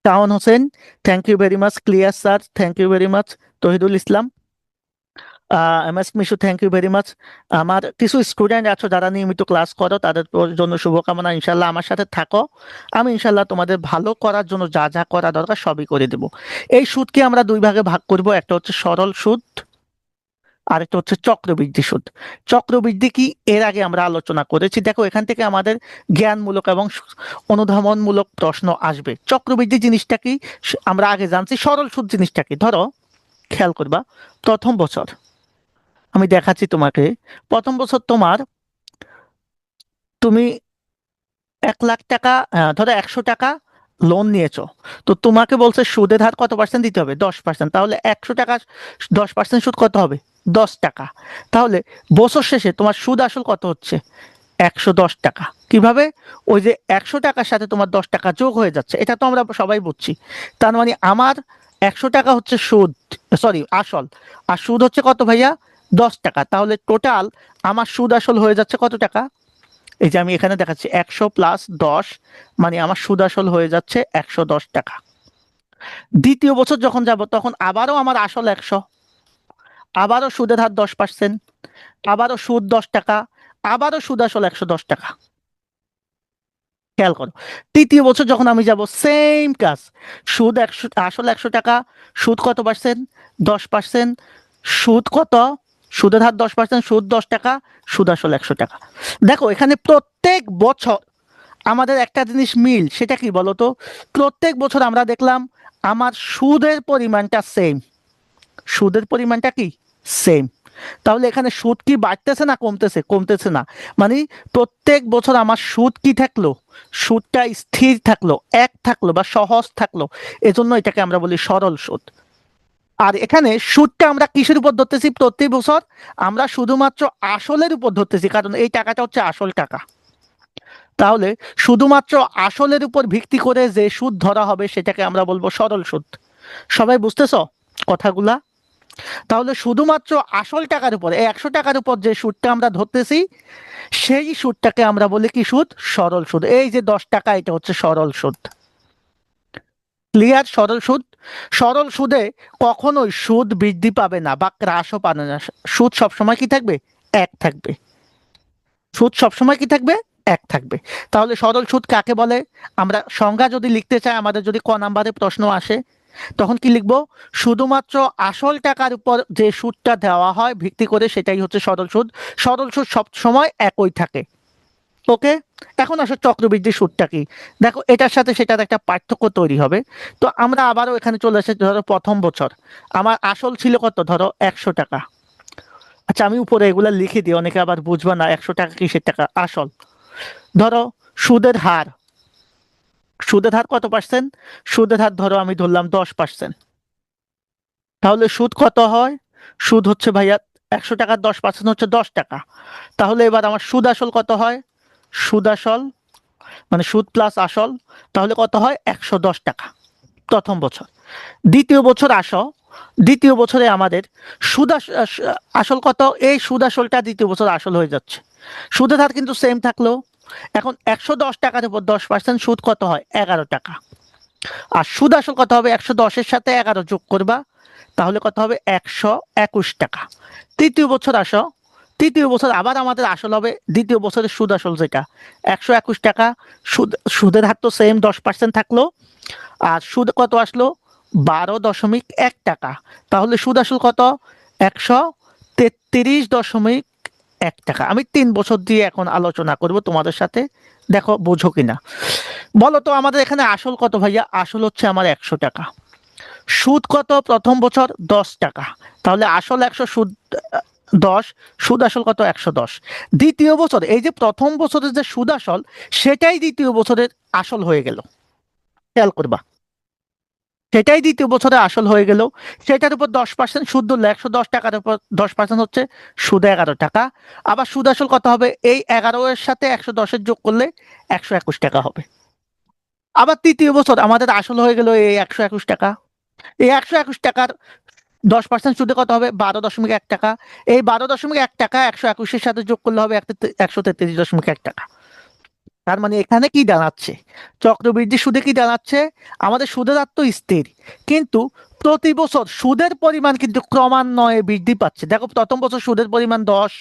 Shaon Hossain, thank you very much. Clear sir, thank you very much. Tohidul Islam, M S Mishu, thank you very much. আমার কিছু স্টুডেন্ট আছো যারা নিয়মিত ক্লাস করো, তাদের জন্য শুভকামনা। ইনশাল্লাহ আমার সাথে থাকো, আমি ইনশাল্লাহ তোমাদের ভালো করার জন্য যা যা করা দরকার সবই করে দেব। এই সুদকে আমরা দুই ভাগে ভাগ করব, একটা হচ্ছে সরল সুদ, আরেকটা হচ্ছে চক্রবৃদ্ধি সুদ। চক্রবৃদ্ধি কি এর আগে আমরা আলোচনা করেছি। দেখো এখান থেকে আমাদের জ্ঞানমূলক এবং অনুধাবনমূলক প্রশ্ন আসবে। চক্রবৃদ্ধি জিনিসটা কি আমরা আগে জানছি। সরল সুদ জিনিসটা কি? ধরো খেয়াল করবা, প্রথম বছর আমি দেখাচ্ছি তোমাকে, প্রথম বছর তুমি 1 লাখ টাকা, ধরো 100 টাকা লোন নিয়েছো, তো তোমাকে বলছে সুদের হার কত পার্সেন্ট দিতে হবে? 10%। তাহলে 100 টাকা 10% সুদ কত হবে? 10 টাকা। তাহলে বছর শেষে তোমার সুদ আসল কত হচ্ছে? 110 টাকা। কিভাবে? ওই যে 100 টাকার সাথে তোমার 10 টাকা যোগ হয়ে যাচ্ছে, এটা তো আমরা সবাই বুঝছি। তার মানে আমার 100 টাকা হচ্ছে সুদ, সরি আসল, আর সুদ হচ্ছে কত ভাইয়া? 10 টাকা। তাহলে টোটাল আমার সুদ আসল হয়ে যাচ্ছে কত টাকা? এই যে আমি এখানে দেখাচ্ছি 100 + 10, মানে আমার সুদ আসল হয়ে যাচ্ছে 110 টাকা। দ্বিতীয় বছর যখন যাব তখন আবারও আমার আসল 100, আবারও সুদের হার 10%, আবারও সুদ 10 টাকা, আবারও সুদ আসল 110 টাকা। খেয়াল করো, তৃতীয় বছর যখন আমি যাব সেম কাজ, সুদ 100, আসল 100 টাকা, সুদ কত পার্সেন্ট? 10%। সুদ কত? সুদের হার 10%, সুদ 10 টাকা, সুদ আসল 100 টাকা। দেখো এখানে প্রত্যেক বছর আমাদের একটা জিনিস মিল, সেটা কি বলতো? প্রত্যেক বছর আমরা দেখলাম আমার সুদের পরিমাণটা সেম। সুদের পরিমাণটা কি? সেম। তাহলে এখানে সুদ কি বাড়তেছে না কমতেছে? কমতেছে না। মানে প্রত্যেক বছর আমার সুদ কি থাকলো? সুদটা স্থির থাকলো, এক থাকলো বা সহজ থাকলো। এজন্য এটাকে আমরা বলি সরল সুদ। আর এখানে সুদটা আমরা কিসের উপর ধরতেছি? প্রতি বছর আমরা শুধুমাত্র আসলের উপর ধরতেছি, কারণ এই টাকাটা হচ্ছে আসল টাকা। তাহলে শুধুমাত্র আসলের উপর ভিত্তি করে যে সুদ ধরা হবে সেটাকে আমরা বলবো সরল সুদ। সবাই বুঝতেছ কথাগুলা? তাহলে শুধুমাত্র আসল টাকার উপর, এই 100 টাকার উপর যে সুদটা আমরা ধরতেছি সেই সুদটাকে আমরা বলি কি সুদ? সরল সুদ। এই যে 10 টাকা, এটা হচ্ছে সরল সুদ। ক্লিয়ার? সরল সুদ। সরল সুদে কখনোই সুদ বৃদ্ধি পাবে না বা হ্রাসও পাবে না। সুদ সবসময় কি থাকবে? এক থাকবে। সুদ সবসময় কি থাকবে? এক থাকবে। তাহলে সরল সুদ কাকে বলে? আমরা সংজ্ঞা যদি লিখতে চাই, আমাদের যদি ক নাম্বারে প্রশ্ন আসে, তখন কি লিখবো? শুধুমাত্র আসল টাকার উপর যে সুদটা দেওয়া হয় ভিত্তি করে সেটাই হচ্ছে সরল সুদ। সরল সুদ সব সময় একই থাকে। ওকে, এখন আসো চক্রবৃদ্ধি সুদটা কি। দেখো এটার সাথে সেটার একটা পার্থক্য তৈরি হবে। তো আমরা আবারও এখানে চলে এসেছি, ধরো প্রথম বছর আমার আসল ছিল কত, ধরো 100 টাকা। আচ্ছা আমি উপরে এগুলা লিখে দিই, অনেকে আবার বুঝবা না 100 টাকা কিসের টাকা। আসল ধরো, সুদের হার, সুদের হার কত পার্সেন্ট? সুদের হার ধরো আমি ধরলাম 10%। তাহলে সুদ কত হয়? সুদ হচ্ছে ভাইয়া 100 টাকার 10% হচ্ছে 10 টাকা। তাহলে এবার আমার সুদ আসল কত হয়? সুদ আসল মানে সুদ প্লাস আসল, তাহলে কত হয়? 110 টাকা প্রথম বছর। দ্বিতীয় বছর আসো, দ্বিতীয় বছরে আমাদের সুদ আসল কত? এই সুদ আসলটা দ্বিতীয় বছর আসল হয়ে যাচ্ছে। সুদের হার কিন্তু সেম থাকলো। এখন 110 টাকার উপর 10% সুদ কত হয়? 11 টাকা। আর সুদ আসল কত হবে? 110-এর সাথে 11 যোগ করবা, তাহলে কত হবে? 121 টাকা। তৃতীয় বছর আসো, তৃতীয় বছর আবার আমাদের আসল হবে দ্বিতীয় বছরের সুদ আসল যেটা 121 টাকা। সুদের হার তো সেম 10% থাকলো। আর সুদ কত আসলো? 12.1 টাকা। তাহলে সুদ আসল কত? 133.1 টাকা। আমি 3 বছর দিয়ে এখন আলোচনা করব তোমাদের সাথে, দেখো বোঝো কিনা। বলো তো আমাদের এখানে আসল কত ভাইয়া? আসল হচ্ছে আমার 100 টাকা। সুদ কত প্রথম বছর? 10 টাকা। তাহলে আসল 100, সুদ 10, সুদ আসল কত? 110। দ্বিতীয় বছর এই যে প্রথম বছরের যে সুদ আসল সেটাই দ্বিতীয় বছরের আসল হয়ে গেল, খেয়াল করবা। সেটাই দ্বিতীয় বছরে আসল হয়ে গেল। সেটার উপর 10% সুদ ধরলে 110 টাকার উপর 10% হচ্ছে সুদ 11 টাকা। আবার সুদ আসল কত হবে? এই 11-এর সাথে 110-এর যোগ করলে 121 টাকা হবে। আবার তৃতীয় বছর আমাদের আসল হয়ে গেল এই 121 টাকা। এই 121 টাকার 10% সুদে কত হবে? 12.1 টাকা। এই 12.1 টাকা 121-এর সাথে যোগ করলে হবে 133.1 টাকা। তার মানে এখানে কি দাঁড়াচ্ছে? চক্রবৃদ্ধি সুদে কি দাঁড়াচ্ছে? আমাদের সুদের হার তো স্থির, কিন্তু প্রতি বছর সুদের পরিমাণ কিন্তু ক্রমান্বয়ে বৃদ্ধি পাচ্ছে। দেখো প্রথম বছর সুদের পরিমাণ 10,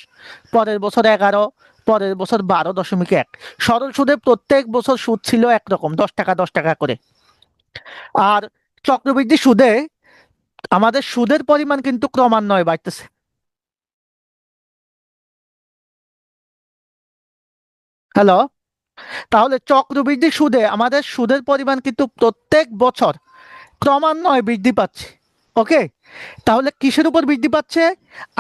পরের বছর 11, পরের বছর 12.1। সরল সুদে প্রত্যেক বছর সুদ ছিল একরকম 10 টাকা 10 টাকা করে। আর চক্রবৃদ্ধি সুদে আমাদের সুদের পরিমাণ কিন্তু ক্রমান্বয়ে বাড়তেছে। হ্যালো, তাহলে চক্রবৃদ্ধি সুদে আমাদের সুদের পরিমাণ কিন্তু প্রত্যেক বছর ক্রমান্বয়ে বৃদ্ধি পাচ্ছে। ওকে, তাহলে কিসের উপর বৃদ্ধি পাচ্ছে?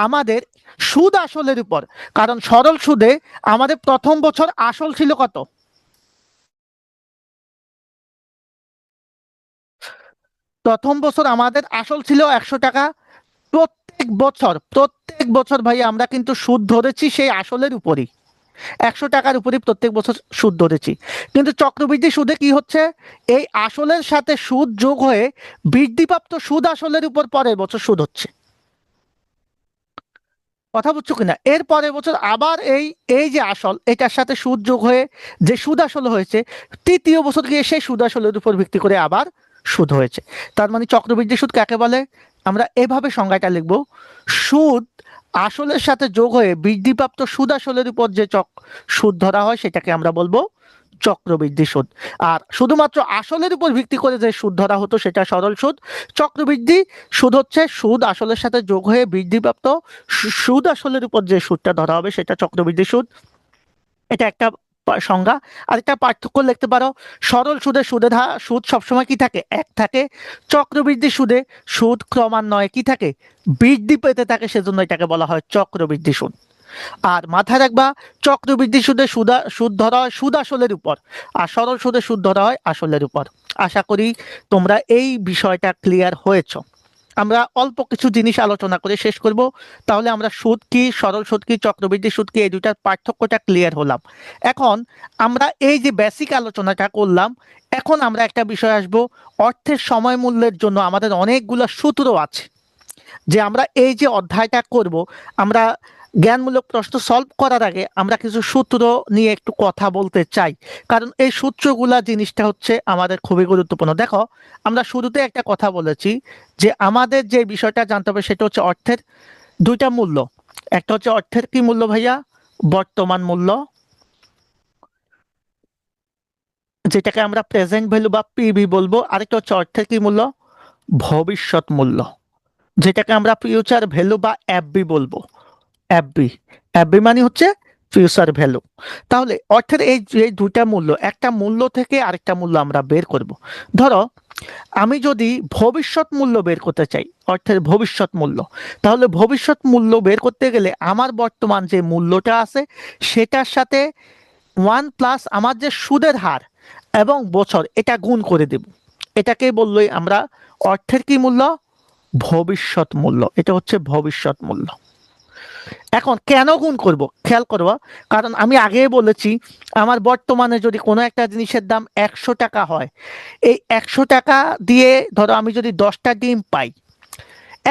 আমাদের সুদ আসলের উপর। কারণ সরল সুদে আমাদের প্রথম বছর আসল ছিল কত? প্রথম বছর আমাদের আসল ছিল 100 টাকা। প্রত্যেক বছর ভাই আমরা কিন্তু সুদ ধরেছি সেই আসলের উপরই, 100 টাকার উপরই প্রত্যেক বছর সুদ ধরেছি। কিন্তু চক্রবৃদ্ধি সুদে কি হচ্ছে? এই আসলের সাথে সুদ যোগ হয়ে বৃদ্ধিপ্রাপ্ত সুদ আসলের উপর পরের বছর সুদ হচ্ছে। কথা বুঝছো কিনা? এর পরের বছর আবার এই এই যে আসল এটার সাথে সুদ যোগ হয়ে যে সুদ আসল হয়েছে, তৃতীয় বছর গিয়ে সেই সুদ আসলের উপর ভিত্তি করে আবার সুদ হয়েছে। তার মানে চক্রবৃদ্ধি সুদ কাকে বলে? আমরা এভাবে সংজ্ঞাটা লিখব: সুদ আসলের সাথে যোগ হয়ে বৃদ্ধিপ্রাপ্ত সুদ আসলের উপর যে সুদ ধরা হয় সেটাকে আমরা বলবো চক্রবৃদ্ধি সুদ। আর শুধুমাত্র আসলের উপর ভিত্তি করে যে সুদ ধরা হতো সেটা সরল সুদ। চক্রবৃদ্ধি সুদ হচ্ছে সুদ আসলের সাথে যোগ হয়ে বৃদ্ধিপ্রাপ্ত সুদ আসলের উপর যে সুদটা ধরা হবে সেটা চক্রবৃদ্ধি সুদ। এটা একটা সংজ্ঞা। আর একটা পার্থক্য লিখতে পারো: সরল সুদে সুদের হার সুদ সবসময় কি থাকে? এক থাকে। চক্রবৃদ্ধি সুদে সুদ ক্রমান্বয়ে কি থাকে? বৃদ্ধি পেতে থাকে, সেজন্য এটাকে বলা হয় চক্রবৃদ্ধি সুদ। আর মাথায় রাখবা, চক্রবৃদ্ধি সুদে সুদ ধরা হয় সুদ আসলের উপর, আর সরল সুদে সুদ ধরা হয় আসলের উপর। আশা করি তোমরা এই বিষয়টা ক্লিয়ার হয়েছ। আমরা অল্প কিছু জিনিস আলোচনা করে শেষ করব, তাহলে আমরা সুদ কি, সরল সুদ কি, চক্রবৃদ্ধি সুদ কি, এই দুটার পার্থক্যটা ক্লিয়ার হলাম। এখন আমরা এই যে বেসিক আলোচনাটা করলাম, এখন আমরা একটা বিষয় আসব। অর্থের সময় মূল্যের জন্য আমাদের অনেকগুলো সূত্র আছে, যে আমরা এই যে অধ্যায়টা করব, আমরা জ্ঞানমূলক প্রশ্ন সলভ করার আগে আমরা কিছু সূত্র নিয়ে একটু কথা বলতে চাই। কারণ এই সূত্রগুলা জিনিসটা হচ্ছে আমাদের খুবই গুরুত্বপূর্ণ। দেখো আমরা শুরুতে একটা কথা বলেছি যে আমাদের যে বিষয়টা জানতে হবে সেটা হচ্ছে অর্থের দুইটা মূল্য। একটা হচ্ছে অর্থের কি মূল্য ভাইয়া? বর্তমান মূল্য, যেটাকে আমরা প্রেজেন্ট ভ্যালু বা পিভি বলবো। আরেকটা হচ্ছে অর্থের কি মূল্য? ভবিষ্যৎ মূল্য, যেটাকে আমরা ফিউচার ভ্যালু বা এফবি বলবো। এফবি, এফবি মানে হচ্ছে ফিউচার ভ্যালু। তাহলে অর্থের এই এই দুইটা মূল্য, একটা মূল্য থেকে আরেকটা মূল্য আমরা বের করব। ধরো আমি যদি ভবিষ্যৎ মূল্য বের করতে চাই, অর্থের ভবিষ্যৎ মূল্য, তাহলে ভবিষ্যৎ মূল্য বের করতে গেলে আমার বর্তমান যে মূল্যটা আছে সেটার সাথে 1 প্লাস আমার যে সুদের হার এবং বছর এটা গুণ করে দেব। এটাকে বললেই আমরা অর্থের কি মূল্য, ভবিষ্যৎ মূল্য। এটা হচ্ছে ভবিষ্যৎ মূল্য। এখন কেন গুণ করব খেয়াল করব, কারণ আমি আগেই বলেছি আমার বর্তমানে যদি কোনো একটা জিনিসের দাম 100 টাকা হয়, এই 100 টাকা দিয়ে ধরো আমি যদি 10টা ডিম পাই,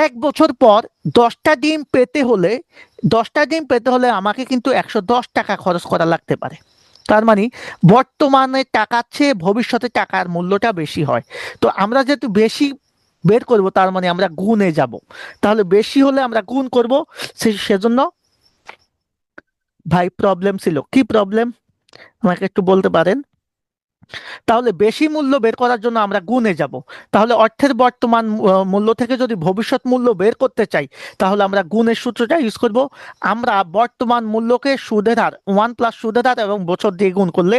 1 বছর পর 10টা ডিম পেতে হলে আমাকে কিন্তু 110 টাকা খরচ করা লাগতে পারে। তার মানে বর্তমানে টাকার চেয়ে ভবিষ্যতে টাকার মূল্যটা বেশি হয়। তো আমরা যেহেতু বেশি বের করব তার মানে আমরা গুণে যাব, তাহলে বেশি হলে আমরা গুণ করব। সেজন্য ভাই প্রবলেম ছিল, কি প্রবলেম আমাকে একটু বলতে পারেন? তাহলে বেশি মূল্য বের করার জন্য আমরা গুণে যাব। তাহলে অর্থের বর্তমান মূল্য থেকে যদি ভবিষ্যৎ মূল্য বের করতে চাই তাহলে আমরা গুণের সূত্রটা ইউজ করব। আমরা বর্তমান মূল্যকে সুদের হার 1 প্লাস সুদের হার এবং বছর দিয়ে গুণ করলে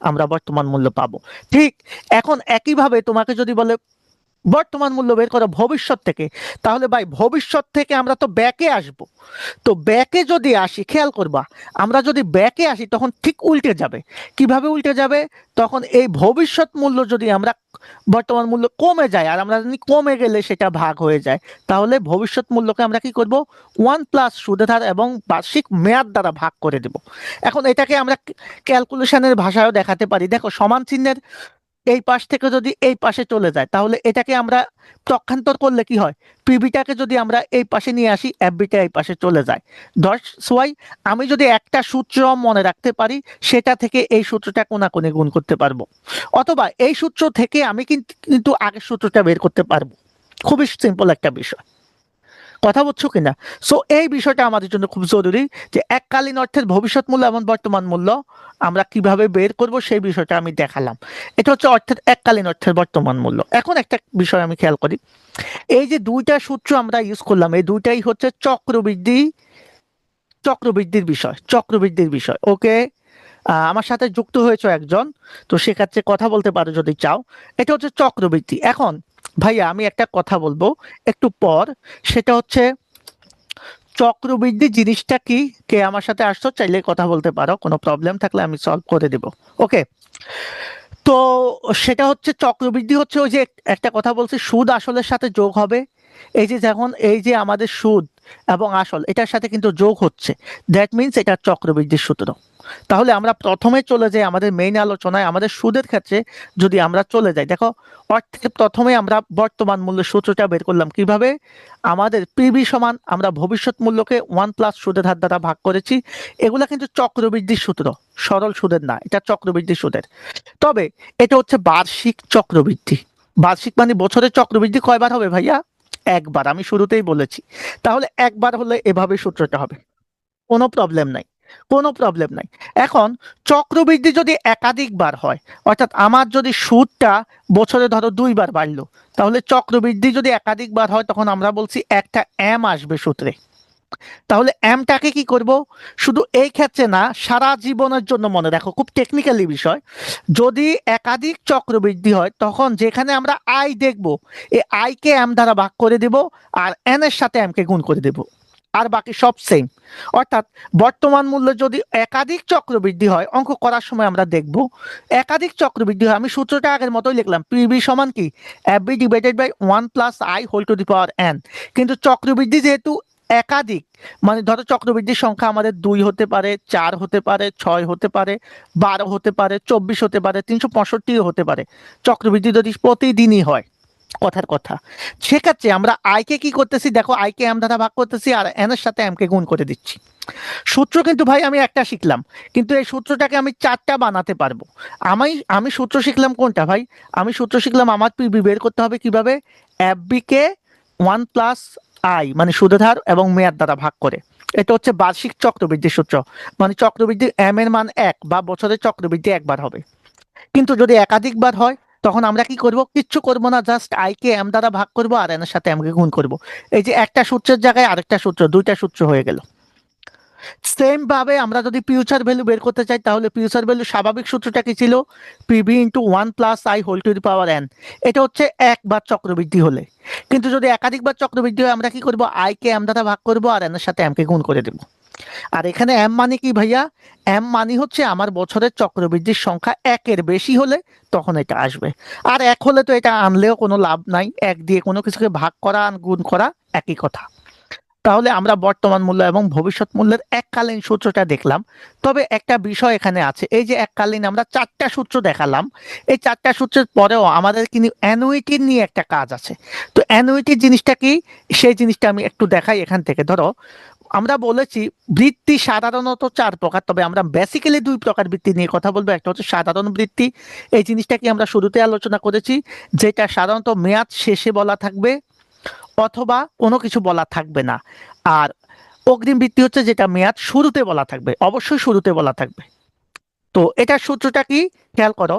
আমরা বর্তমান মূল্য পাবো। ঠিক এখন একইভাবে তোমাকে যদি বলে বর্তমান মূল্য বের করো ভবিষ্যৎ থেকে, তাহলে ভাই ভবিষ্যৎ থেকে আমরা তো ব্যাকে আসব। তো ব্যাকে যদি আসি, খেয়াল করবা, আমরা যদি ব্যাকে আসি তখন ঠিক উল্টে যাবে। কিভাবে উল্টে যাবে? তখন এই ভবিষ্যৎ মূল্য যদি আমরা বর্তমান মূল্য কমে যায় আর আমরা জানি কমে গেলে সেটা ভাগ হয়ে যায়, তাহলে ভবিষ্যৎ মূল্যকে আমরা কি করব, 1 প্লাস সুদের হার এবং বার্ষিক মেয়াদ দ্বারা ভাগ করে দেব। এখন এটাকে আমরা ক্যালকুলেশনের ভাষায়ও দেখাতে পারি। দেখো সমান চিহ্নের এই পাশ থেকে যদি এই পাশে চলে যায় তাহলে এটাকে আমরা পক্ষান্তর করলে কি হয়, পিবিটাকে যদি আমরা এই পাশে নিয়ে আসি এফবিটা এই পাশে চলে যায়। দ্যাটস ওয়াই আমি যদি একটা সূত্র মনে রাখতে পারি সেটা থেকে এই সূত্রটা কোনাকুনি গুণ করতে পারবো, অথবা এই সূত্র থেকে আমি কিন্তু আগের সূত্রটা বের করতে পারবো। খুবই সিম্পল একটা বিষয়, কথা বলছো কিনা? সো এই বিষয়টা আমাদের জন্য খুব জরুরি যে এককালীন অর্থের ভবিষ্যৎ মূল্য এবং বর্তমান মূল্য আমরা কিভাবে বের করব সেই বিষয়টা আমি দেখালাম। এটা হচ্ছে অর্থের এককালীন অর্থের বর্তমান মূল্য। এখন একটা বিষয় আমি খেয়াল করি, এই যে দুইটা সূত্র আমরা ইউজ করলাম এই দুইটাই হচ্ছে চক্রবৃদ্ধির বিষয়, চক্রবৃদ্ধির বিষয়। ওকে, আমার সাথে যুক্ত হয়েছে একজন, তো সেক্ষেত্রে কথা বলতে পারো যদি চাও। এটা হচ্ছে চক্রবৃদ্ধি। এখন ভাইয়া আমি একটা কথা বলবো একটু পর, সেটা হচ্ছে চক্রবৃদ্ধি জিনিসটা কি। কে আমার সাথে আসছো চাইলে কথা বলতে পারো, কোনো প্রবলেম থাকলে আমি সলভ করে দেব। ওকে, তো সেটা হচ্ছে চক্রবৃদ্ধি হচ্ছে ওই যে একটা কথা বলছি সুদ আসলের সাথে যোগ হবে। এই যে যখন এই যে আমাদের সুদ এবং আসল এটার সাথে কিন্তু যোগ হচ্ছে, দ্যাট মিনস এটা চক্রবৃদ্ধির সূত্র। তাহলে আমরা প্রথমে চলে যাই আমাদের মেইন আলোচনায়, আমাদের সুদের ক্ষেত্রে যদি আমরা চলে যাই, দেখো অর্থের প্রথমে আমরা বর্তমান মূল্যের সূত্রটা বের করলাম কিভাবে, আমাদের পিবি সমান আমরা ভবিষ্যৎ মূল্যকে 1 প্লাস সুদের হার দ্বারা ভাগ করেছি। এগুলা কিন্তু চক্রবৃদ্ধির সূত্র, সরল সুদের না, এটা চক্রবৃদ্ধি সুদের। তবে এটা হচ্ছে বার্ষিক চক্রবৃদ্ধি। বার্ষিক মানে বছরের চক্রবৃদ্ধি কয়বার হবে ভাইয়া? একবার, আমি শুরুতেই বলেছি। তাহলে একবার হলে এভাবে সূত্রটা হবে, কোনো প্রবলেম নাই, কোনো প্রবলেম নাই। এখন চক্রবৃদ্ধি যদি একাধিকবার হয়, অর্থাৎ আমার যদি সুদটা বছরে ধরো 2বার বাড়লো, তাহলে চক্রবৃদ্ধি যদি একাধিকবার হয় তখন আমরা বলছি একটা এম আসবে সূত্রে। তাহলে এমটাকে কি করব, শুধু এই ক্ষেত্রে না সারা জীবনের জন্য মনে রাখো, খুব টেকনিক্যালি বিষয়। যদি একাধিক চক্রবৃদ্ধি হয় তখন যেখানে আমরা আই দেখব এই আইকে এম দ্বারা ভাগ করে দেব আর এন এর সাথে এম কে গুণ করে দেব, আর বাকি সব সেম। অর্থাৎ বর্তমান মূল্য যদি একাধিক চক্রবৃদ্ধি হয়, অঙ্ক করার সময় আমরা দেখব একাধিক চক্রবৃদ্ধি হয়, আমি সূত্রটা আগের মতোই লিখলাম, পিবি সমান কি F B divided by 1 plus I whole to the power N. কিন্তু চক্রবৃদ্ধি যেহেতু একাধিক, মানে ধরো চক্রবৃদ্ধির সংখ্যা আমাদের 2 হতে পারে, 4 হতে পারে, 6 হতে পারে, 12 হতে পারে, 24 হতে পারে, 365 হতে পারে, চক্রবৃদ্ধি যদি প্রতিদিনই হয়, কথার কথা, সেক্ষেত্রে আমরা আইকে কি করতেছি, দেখো আইকে এম দ্বারা ভাগ করতেছি আর এন এর সাথে এম কে গুণ করে দিচ্ছি। সূত্র কিন্তু ভাই আমি একটা শিখলাম, কিন্তু এই সূত্রটাকে আমি 4টা বানাতে পারবো। আমি আমি সূত্র শিখলাম কোনটা ভাই? আমি সূত্র শিখলাম আমার পিবি বের করতে হবে কিভাবে, এফ বি কে 1 প্লাস আই মানে সুদের হার এবং মেয়াদ দ্বারা ভাগ করে। এটা হচ্ছে বার্ষিক চক্রবৃদ্ধির সূত্র, মানে চক্রবৃদ্ধির এম এর মান 1 বা বছরের চক্রবৃদ্ধি একবার হবে। কিন্তু যদি একাধিকবার হয় তখন আমরা কি করব? কিচ্ছু করব না, জাস্ট আই কে এম দ্বারা ভাগ করব আর এন এর সাথে এম কে গুণ করব। এই যে একটা সূত্রের জায়গায় আরেকটা সূত্র, দুইটা সূত্র হয়ে গেল। সেম ভাবে আমরা যদি ফিউচার ভ্যালু বের করতে চাই, তাহলে ফিউচার ভ্যালু স্বাভাবিক সূত্রটা কি ছিল? PV into 1 + i whole to the power n। এটা হচ্ছে একবার চক্রবৃদ্ধি হলে। কিন্তু যদি একাধিকবার চক্রবৃদ্ধি হয়, আমরা কি করব? আই কে এম দ্বারা ভাগ করব আর এন এর সাথে এম কে গুণ করে দেব। আর এখানে এম মানে কি ভাইয়া? এম মানে হচ্ছে আমার বছরের চক্রবৃদ্ধির সংখ্যা একের বেশি হলে তখন এটা আসবে। আর এক হলে তো এটা আনলেও কোনো লাভ নাই, এক দিয়ে কোনো কিছুকে ভাগ করা আর গুণ করা একই কথা। তাহলে আমরা বর্তমান মূল্য এবং ভবিষ্যৎ মূল্যের এককালীন সূত্রটা দেখলাম। তবে একটা বিষয় এখানে আছে, এই যে এককালীন আমরা চারটা সূত্র দেখালাম, এই চারটা সূত্রের পরেও আমাদের কিন্তু অ্যানুইটি নিয়ে একটা কাজ আছে। তো অ্যানুইটি জিনিসটা কি, সেই জিনিসটা আমি একটু দেখাই এখান থেকে। ধরো আমরা বলেছি বৃত্তি সাধারণত 4 প্রকার, তবে আমরা বেসিক্যালি 2 প্রকার বৃত্তি নিয়ে কথা বলবো। একটা হচ্ছে সাধারণ বৃত্তি, এই জিনিসটা কি আমরা শুরুতে আলোচনা করেছি, যেটা সাধারণত মেয়াদ শেষে বলা থাকবে অথবা কোনো কিছু বলা থাকবে না। আর অগ্রিম বৃত্তি হচ্ছে যেটা মেয়াদ শুরুতে বলা থাকবে, অবশ্যই শুরুতে বলা থাকবে। তো এটার সূত্রটা কি খেয়াল করো।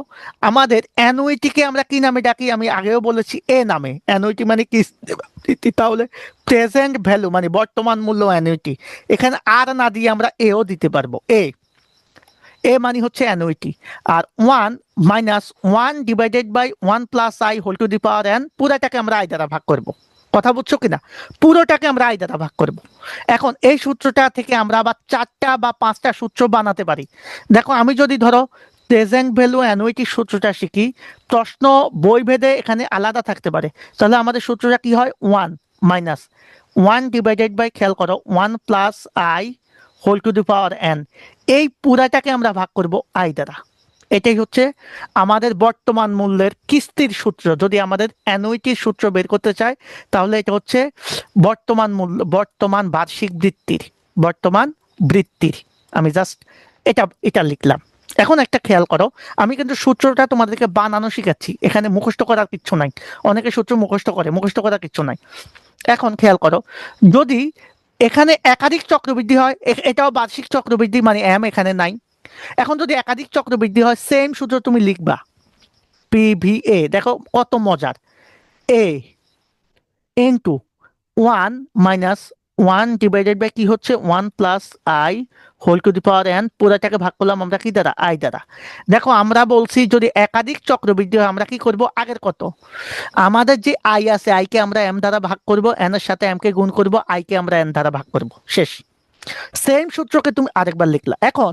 আমাদের অ্যানুইটিকে আমরা কি নামে ডাকি? আমি আগেও বলেছি এ নামে। অ্যানুইটি মানে কি? তাহলে প্রেজেন্ট ভ্যালু মানে বর্তমান মূল্য অ্যানুইটি। এখানে আর না দিয়ে আমরা এও দিতে পারবো। এ মানে হচ্ছে অ্যানুইটি। আর 1 - 1 / 1 + i whole to the power n, পুরাটাকে আমরা আই দ্বারা ভাগ করব। কথা বুঝছো কিনা? পুরোটাকে আমরা আই দ্বারা ভাগ করব। এখন এই সূত্রটা থেকে আমরা আবার 4টা বা 5টা সূত্র বানাতে পারি। দেখো আমি যদি ধরো প্রেজেন্ট ভ্যালু অ্যানুইটির সূত্রটা শিখি, প্রশ্ন বই ভেদে এখানে আলাদা থাকতে পারে। তাহলে আমাদের সূত্রটা কি হয়? 1 - 1 খেয়াল করো 1 + i whole to the power n। এই পুরাটাকে আমরা ভাগ করব আই দ্বারা। এটাই হচ্ছে আমাদের বর্তমান মূল্যের কিস্তির সূত্র। যদি আমাদের অ্যানুইটির সূত্র বের করতে চাই, তাহলে এটা হচ্ছে বর্তমান মূল্য, বর্তমান বার্ষিক বৃত্তির। আমি জাস্ট এটা লিখলাম। এখন একটা খেয়াল করো, আমি কিন্তু সূত্রটা তোমাদেরকে বানানো শিখাচ্ছি, এখানে মুখস্থ করার কিচ্ছু নাই। অনেকে সূত্র মুখস্থ করে, মুখস্থ করার কিচ্ছু নাই। এখন খেয়াল করো, যদি এখানে একাধিক চক্রবৃদ্ধি হয়, এটাও বার্ষিক চক্রবৃদ্ধি মানে এম এখানে নাই। এখন যদি একাধিক চক্রবৃদ্ধি হয়, সেম সূত্র তুমি লিখবা পিভিএ। দেখো কত মজার, এ ইন্টু 1 - 1 কি হচ্ছে 1 + i whole to the power n। পুরাটাকে ভাগ করলাম আমরা কি দ্বারা? আই দ্বারা। দেখো আমরা বলছি যদি একাধিক চক্রবৃদ্ধি হয়, আমরা কি করব? আগের কত আমাদের যে আই আছে, আই কে আমরা এম দ্বারা ভাগ করব, এন এর সাথে এম কে গুণ করব, আই কে আমরা এন দ্বারা ভাগ করব, শেষ। সেম সূত্রকে তুমি আরেকবার লিখলা। এখন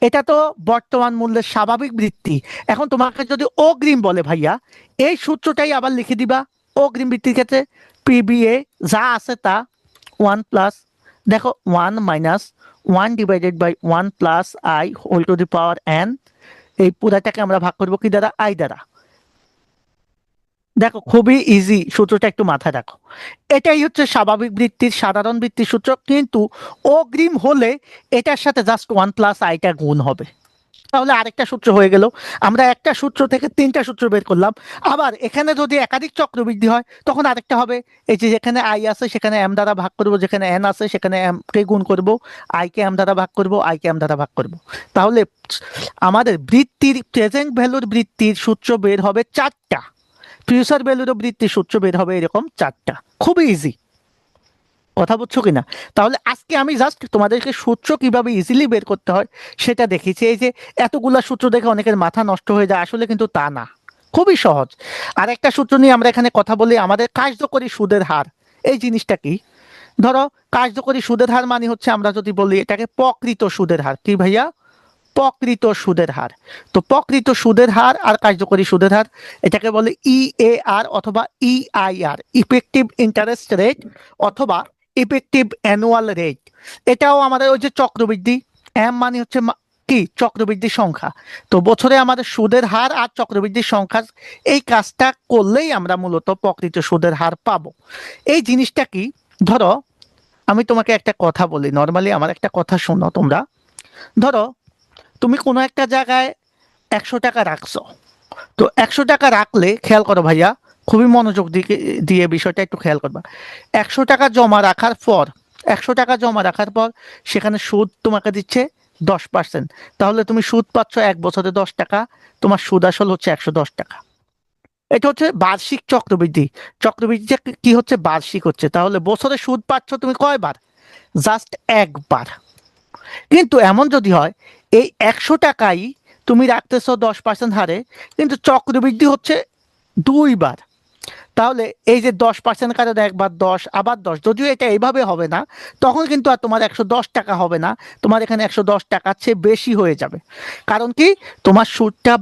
এটা তো বর্তমান মূল্যের স্বাভাবিক বৃদ্ধি। এখন তোমাকে যদি অগ্রিম বলে ভাইয়া, এই সূত্রটাই আবার লিখে দিবা। অগ্রিম বৃদ্ধির ক্ষেত্রে পিবিএ যা আছে তা 1 দেখো 1 - 1 / 1 + i whole to the power n। এই পুরাটাকে আমরা ভাগ করবো কি দ্বারা? আই দ্বারা। দেখো খুবই ইজি, সূত্রটা একটু মাথায় রাখো। এটাই হচ্ছে স্বাভাবিক বৃত্তির সাধারণ বৃত্তির সূত্র, কিন্তু অগ্রিম হলে এটার সাথে জাস্ট 1 + iটা গুণ হবে। তাহলে আরেকটা সূত্র হয়ে গেল। আমরা একটা সূত্র থেকে 3টা সূত্র বের করলাম। আবার এখানে যদি একাধিক চক্রবৃদ্ধি হয়, তখন আরেকটা হবে। এই যে যেখানে আই আছে সেখানে এম দ্বারা ভাগ করব, যেখানে এন আছে সেখানে এম কে গুণ করব, আই কে এম দ্বারা ভাগ করব, আই কে এম দ্বারা ভাগ করব। তাহলে আমাদের বৃত্তির প্রেজেন্ট ভ্যালুর বৃত্তির সূত্র বের হবে 4টা, ফিউচার ভ্যালুরও বৃত্তির সূত্র বের হবে এরকম 4টা। খুবই ইজি। কথা বুঝছো কিনা? তাহলে আজকে আমি জাস্ট তোমাদেরকে সূত্র কিভাবে ইজিলি বের করতে হয় সেটা দেখিয়েছি। এই যে এতগুলা সূত্র দেখে অনেকের মাথা নষ্ট হয়ে যায়, আসলে কিন্তু তা না, খুবই সহজ। আর একটা সূত্র নিয়ে আমরা এখানে কথা বলি, আমাদের কার্যকরী সুদের হার। এই জিনিসটা কি? ধরো কার্যকরী সুদের হার মানে হচ্ছে, আমরা যদি বলি এটাকে প্রকৃত সুদের হার। কি ভাইয়া? প্রকৃত সুদের হার। তো প্রকৃত সুদের হার আর কার্যকরী সুদের হার, এটাকে বলে ইএআর অথবা ইআইআর, ইফেক্টিভ ইন্টারেস্ট রেট অথবা ইফেক্টিভ অ্যানুয়াল রেট। এটাও আমাদের ওই যে চক্রবৃদ্ধি, এম মানে হচ্ছে কি? চক্রবৃদ্ধির সংখ্যা। তো বছরে আমাদের সুদের হার আর চক্রবৃদ্ধির সংখ্যা, এই কাজটা করলেই আমরা মূলত প্রকৃত সুদের হার পাবো। এই জিনিসটা কি? ধরো আমি তোমাকে একটা কথা বলি, নর্মালি আমার একটা কথা শোনো তোমরা। ধরো তুমি কোনো একটা জায়গায় 100 টাকা রাখছো। তো 100 টাকা রাখলে, খেয়াল করো ভাইয়া, খুবই মনোযোগ দিয়ে বিষয়টা একটু খেয়াল করবা। 100 টাকা জমা রাখার পর, 100 টাকা জমা রাখার পর সেখানে সুদ তোমাকে দিচ্ছে 10%। তাহলে তুমি সুদ পাচ্ছ 1 বছরে 10 টাকা, তোমার সুদ আসল হচ্ছে 110 টাকা। এটা হচ্ছে বার্ষিক চক্রবৃদ্ধি। চক্রবৃদ্ধি কি হচ্ছে? বার্ষিক হচ্ছে। তাহলে বছরে সুদ পাচ্ছ তুমি কয়বার? জাস্ট একবার। কিন্তু এমন যদি হয় এই 100 টাকাই তুমি রাখতেছো 10% হারে, কিন্তু চক্রবৃদ্ধি হচ্ছে 2বার, তাহলে এই যে 10% কারণ একবার 10 আবার 10, যদিও এটা এইভাবে হবে না, তখন কিন্তু আর তোমার 110 টাকা হবে না, তোমার এখানে 110 টাকার চেয়ে বেশি হয়ে যাবে। কারণ কি? তোমার সুদটা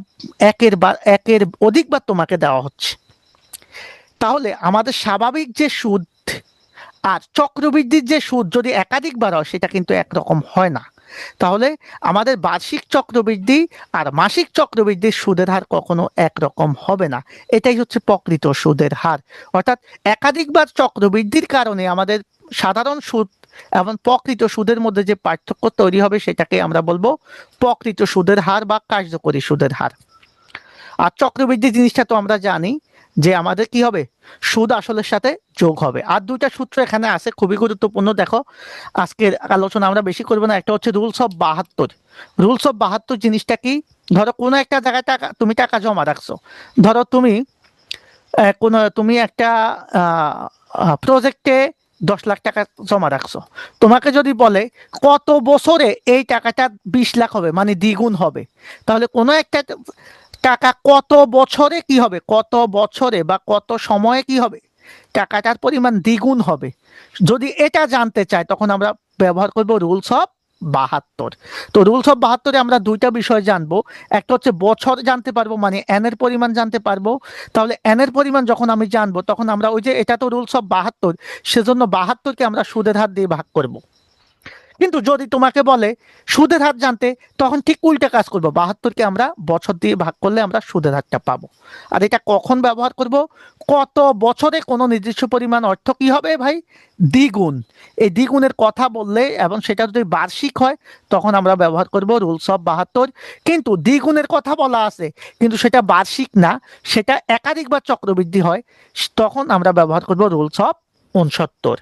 একের অধিকবার তোমাকে দেওয়া হচ্ছে। তাহলে আমাদের স্বাভাবিক যে সুদ আর চক্রবৃদ্ধির যে সুদ যদি একাধিকবার হয় সেটা কিন্তু একরকম হয় না। তাহলে আমাদের বার্ষিক চক্রবৃদ্ধি আর মাসিক চক্রবৃদ্ধির সুদের হার কখনো একরকম হবে না। এটাই হচ্ছে প্রকৃত সুদের হার। অর্থাৎ একাধিকবার চক্রবৃদ্ধির কারণে আমাদের সাধারণ সুদ এবং প্রকৃত সুদের মধ্যে যে পার্থক্য তৈরি হবে সেটাকে আমরা বলবো প্রকৃত সুদের হার বা কার্যকরী সুদের হার। আর চক্রবৃদ্ধি জিনিসটা তো আমরা জানি যে আমাদের কি হবে? সুদ আসলের সাথে যোগ হবে। আর দুইটা সূত্র এখানে আছে খুবই গুরুত্বপূর্ণ। দেখো, আজকের আলোচনা আমরা বেশি করবো না। একটা হচ্ছে রুলস অফ 72। রুলস অফ 72 জিনিসটা কি? ধরো কোনো একটা জায়গায় তুমি টাকা জমা রাখছো। ধরো তুমি একটা প্রজেক্টে 10 লাখ টাকা জমা রাখছো। তোমাকে যদি বলে কত বছরে এই টাকাটা 20 লাখ হবে, মানে দ্বিগুণ হবে, তাহলে কোনো একটা টাকা কত বছরে কি হবে? কত বছরে বা কত সময়ে কি হবে? টাকাটার পরিমাণ দ্বিগুণ হবে। যদি এটা জানতে চাই তখন আমরা ব্যবহার করব রুলস অফ 72। তো রুলস অফ 72-এ আমরা দুইটা বিষয় জানবো। একটা হচ্ছে বছর জানতে পারবো, মানে এন এর পরিমাণ জানতে পারবো। তাহলে এন এর পরিমাণ যখন আমি জানবো তখন আমরা ওই যে এটা তো রুলস অফ 72, সেজন্য 72-কে আমরা সুদের হার দিয়ে ভাগ করব। কিন্তু যদি তোমাকে বলে সুদের হার জানতে, তখন ঠিক উল্টা কাজ করবো, 72-কে আমরা বছর দিয়ে ভাগ করলে আমরা সুদের হারটা পাবো। আর এটা কখন ব্যবহার করব? কত বছরে কোনো নির্দিষ্ট পরিমাণ অর্থ কি হবে ভাই? দ্বিগুণ। এই দ্বিগুণের কথা বললে এবং সেটা যদি বার্ষিক হয় তখন আমরা ব্যবহার করব রুলস অফ 72। কিন্তু দ্বিগুণের কথা বলা আছে কিন্তু সেটা বার্ষিক না, সেটা একাধিকবার চক্রবৃদ্ধি হয়, তখন আমরা ব্যবহার করব রুলস অফ 69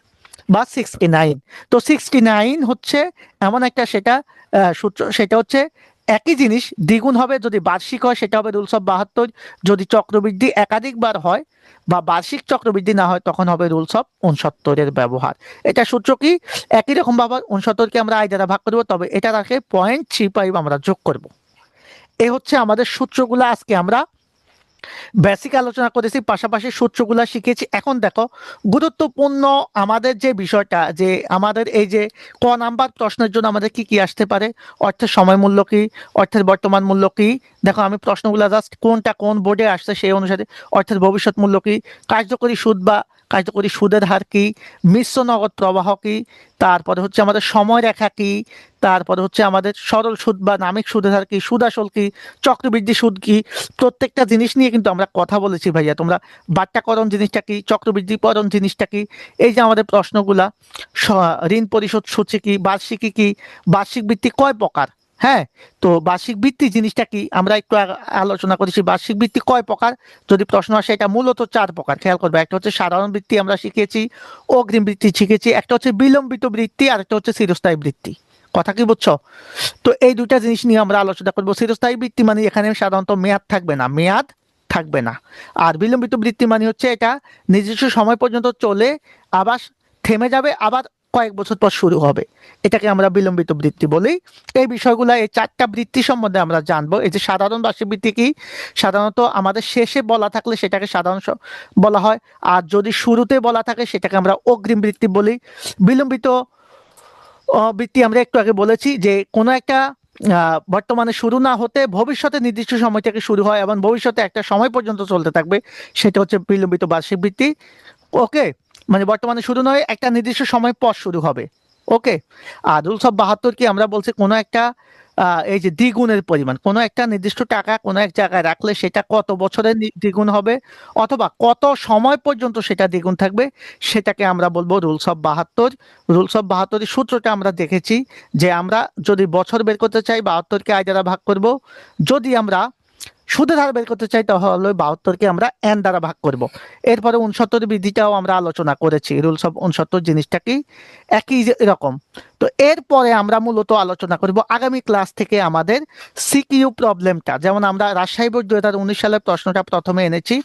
বা 69। তো 69 হচ্ছে এমন একটা সূত্র, সেটা হচ্ছে একই জিনিস দ্বিগুণ হবে যদি বার্ষিক হয়, সেটা হবে রুলস অফ 72। যদি চক্রবৃদ্ধি একাধিকবার হয় বা বার্ষিক চক্রবৃদ্ধি না হয় তখন হবে রুলস অফ 69-এর ব্যবহার। এটা সূত্র কি? একই রকম ভাবে 69-কে আমরা আই দ্বারা ভাগ করবো, তবে এটার আগে 0.35 আমরা যোগ করব। এ হচ্ছে আমাদের সূত্রগুলো। আজকে আমরা বেসিক আলোচনা করেছি, পাশাপাশি সূত্রগুলা শিখেছি। এখন দেখো, গুরুত্বপূর্ণ আমাদের যে বিষয়টা, যে আমাদের এই যে ক নাম্বার প্রশ্নের জন্য আমাদের কি কি আসতে পারে? অর্থের সময় মূল্য কি, অর্থের বর্তমান মূল্য কি। দেখো আমি প্রশ্নগুলা জাস্ট কোনটা কোন বোর্ডে আসছে সেই অনুসারে। অর্থের ভবিষ্যৎ মূল্য কি, কার্যকরী সুদ বা কার্যকরী সুদের হার কি, মিশ্র নগদ প্রবাহ কি, তারপরে হচ্ছে আমাদের সময় রেখা কি, তারপরে হচ্ছে আমাদের সরল সুদ বা নামিক সুদের হার কি, সুদ আসল কি, চক্রবৃদ্ধি সুদ কি। প্রত্যেকটা জিনিস নিয়ে কিন্তু আমরা কথা বলেছি ভাইয়া। তোমরা বাট্যাকরণ জিনিসটা কি, চক্রবৃদ্ধিকরণ জিনিসটা কি, এই যে আমাদের প্রশ্নগুলা, ঋণ পরিশোধ সূচি কি, বার্ষিকী কি, বার্ষিক বৃত্তি কয় প্রকার। হ্যাঁ, তো বার্ষিক বৃত্তি জিনিসটা কি আমরা একটু আলোচনা করেছি। বার্ষিক বৃত্তি কয় প্রকার যদি প্রশ্ন আসে, এটা মূলত 4 প্রকার। খেয়াল করবে, একটা হচ্ছে সাধারণ বৃত্তি আমরা শিখেছি, অগ্রিম বৃত্তি শিখেছি, একটা হচ্ছে বিলম্বিত বৃত্তি, আর একটা হচ্ছে চিরস্থায়ী বৃত্তি। কথা কি বুঝছো? তো এই দুটা জিনিস নিয়ে আমরা আলোচনা করবো। চিরস্থায়ী বৃত্তি মানে এখানে সাধারণত মেয়াদ থাকবে না, মেয়াদ থাকবে না। আর বিলম্বিত বৃত্তি মানে হচ্ছে এটা নির্দিষ্ট সময় পর্যন্ত চলে আবার থেমে যাবে, আবার কয়েক বছর পর শুরু হবে, এটাকে আমরা বিলম্বিত বৃত্তি বলি। এই বিষয়গুলো, এই 4টা বৃত্তি সম্বন্ধে আমরা জানবো। এই যে সাধারণ বার্ষিক বৃত্তি কি, সাধারণত আমাদের শেষে বলা থাকলে সেটাকে সাধারণ বলা হয়, আর যদি শুরুতে বলা থাকে সেটাকে আমরা অগ্রিম বৃত্তি বলি। বিলম্বিত বৃত্তি আমরা একটু আগে বলেছি যে কোনো একটা বর্তমানে শুরু না হতে ভবিষ্যতে নির্দিষ্ট সময় থেকে শুরু হয় এবং ভবিষ্যতে একটা সময় পর্যন্ত চলতে থাকবে, সেটা হচ্ছে বিলম্বিত বার্ষিক বৃত্তি। ওকে, মানে বর্তমানে শুরু নয়, একটা নির্দিষ্ট সময় পর শুরু হবে। ওকে। আর রুলস অফ 72 কি আমরা বলছি কোনো একটা এই যে দ্বিগুণের পরিমাণ, কোনো একটা নির্দিষ্ট টাকা কোনো এক জায়গায় রাখলে সেটা কত বছরে দ্বিগুণ হবে অথবা কত সময় পর্যন্ত সেটা দ্বিগুণ থাকবে, সেটাকে আমরা বলবো রুলস অফ 72। রুলস অফ 72-এর সূত্রটা আমরা দেখেছি যে আমরা যদি বছর বের করতে চাই 72-কে আই দ্বারা ভাগ করব, যদি আমরা সুদের হার বের করতে চাই তাহলে 72-কে আমরা এন দ্বারা ভাগ করব। এরপরে 69 বিধিটাও আমরা আলোচনা করেছি। রুলস অফ 69 জিনিসটা কি, একই রকম। তো এরপরে আমরা মূলত আলোচনা করব আগামী ক্লাস থেকে আমাদের সিকিউ প্রবলেমটা, যেমন আমরা রাজশাহী বোর্ড 2019 সালের প্রশ্নটা প্রথমে এনেছি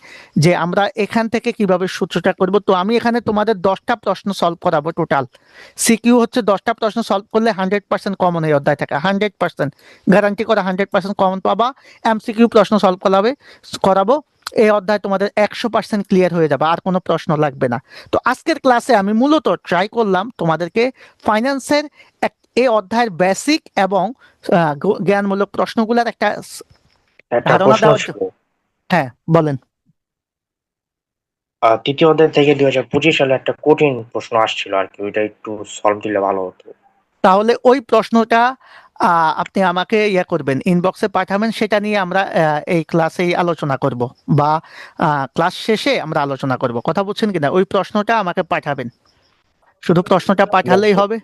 যে আমরা এখান থেকে কিভাবে সূত্রটা করব। তো আমি এখানে তোমাদের 10টা প্রশ্ন সলভ করাবো। টোটাল সিকিউ হচ্ছে 10টা প্রশ্ন সলভ করলে 100% কমন এই অধ্যায় থাকে, 100% গ্যারান্টি করা 100% কমন পাবা। এমসিকিউ প্রশ্ন সলভ করাবো, এই অধ্যায় তোমাদের 100% ক্লিয়ার হয়ে যাবে, আর কোনো প্রশ্ন লাগবে না। তো আজকের ক্লাসে আমি মূলত ট্রাই করলাম তোমাদেরকে ফাইন্যান্সের এই অধ্যায়ের বেসিক এবং জ্ঞানমূলক প্রশ্নগুলোর একটা একটা ধারণা প্রশ্ন দেওয়ার ছিল। হ্যাঁ, বলেন। তৃতীয় অধ্যায় থেকে 2025 সালে একটা কঠিন প্রশ্ন আসছিল আর কি, ওইটা একটু সলভ দিলে ভালো হতো। তাহলে ওই প্রশ্নটা আপনি আমাকে করবেন, ইনবক্সে পাঠাবেন, সেটা নিয়ে আমরা এই ক্লাসেই আলোচনা করব, বা ক্লাস শেষে আমরা আলোচনা করব। কথা বুঝছেন কিনা? ওই প্রশ্নটা আমাকে পাঠাবেন, শুধু প্রশ্নটা পাঠালেই হবে।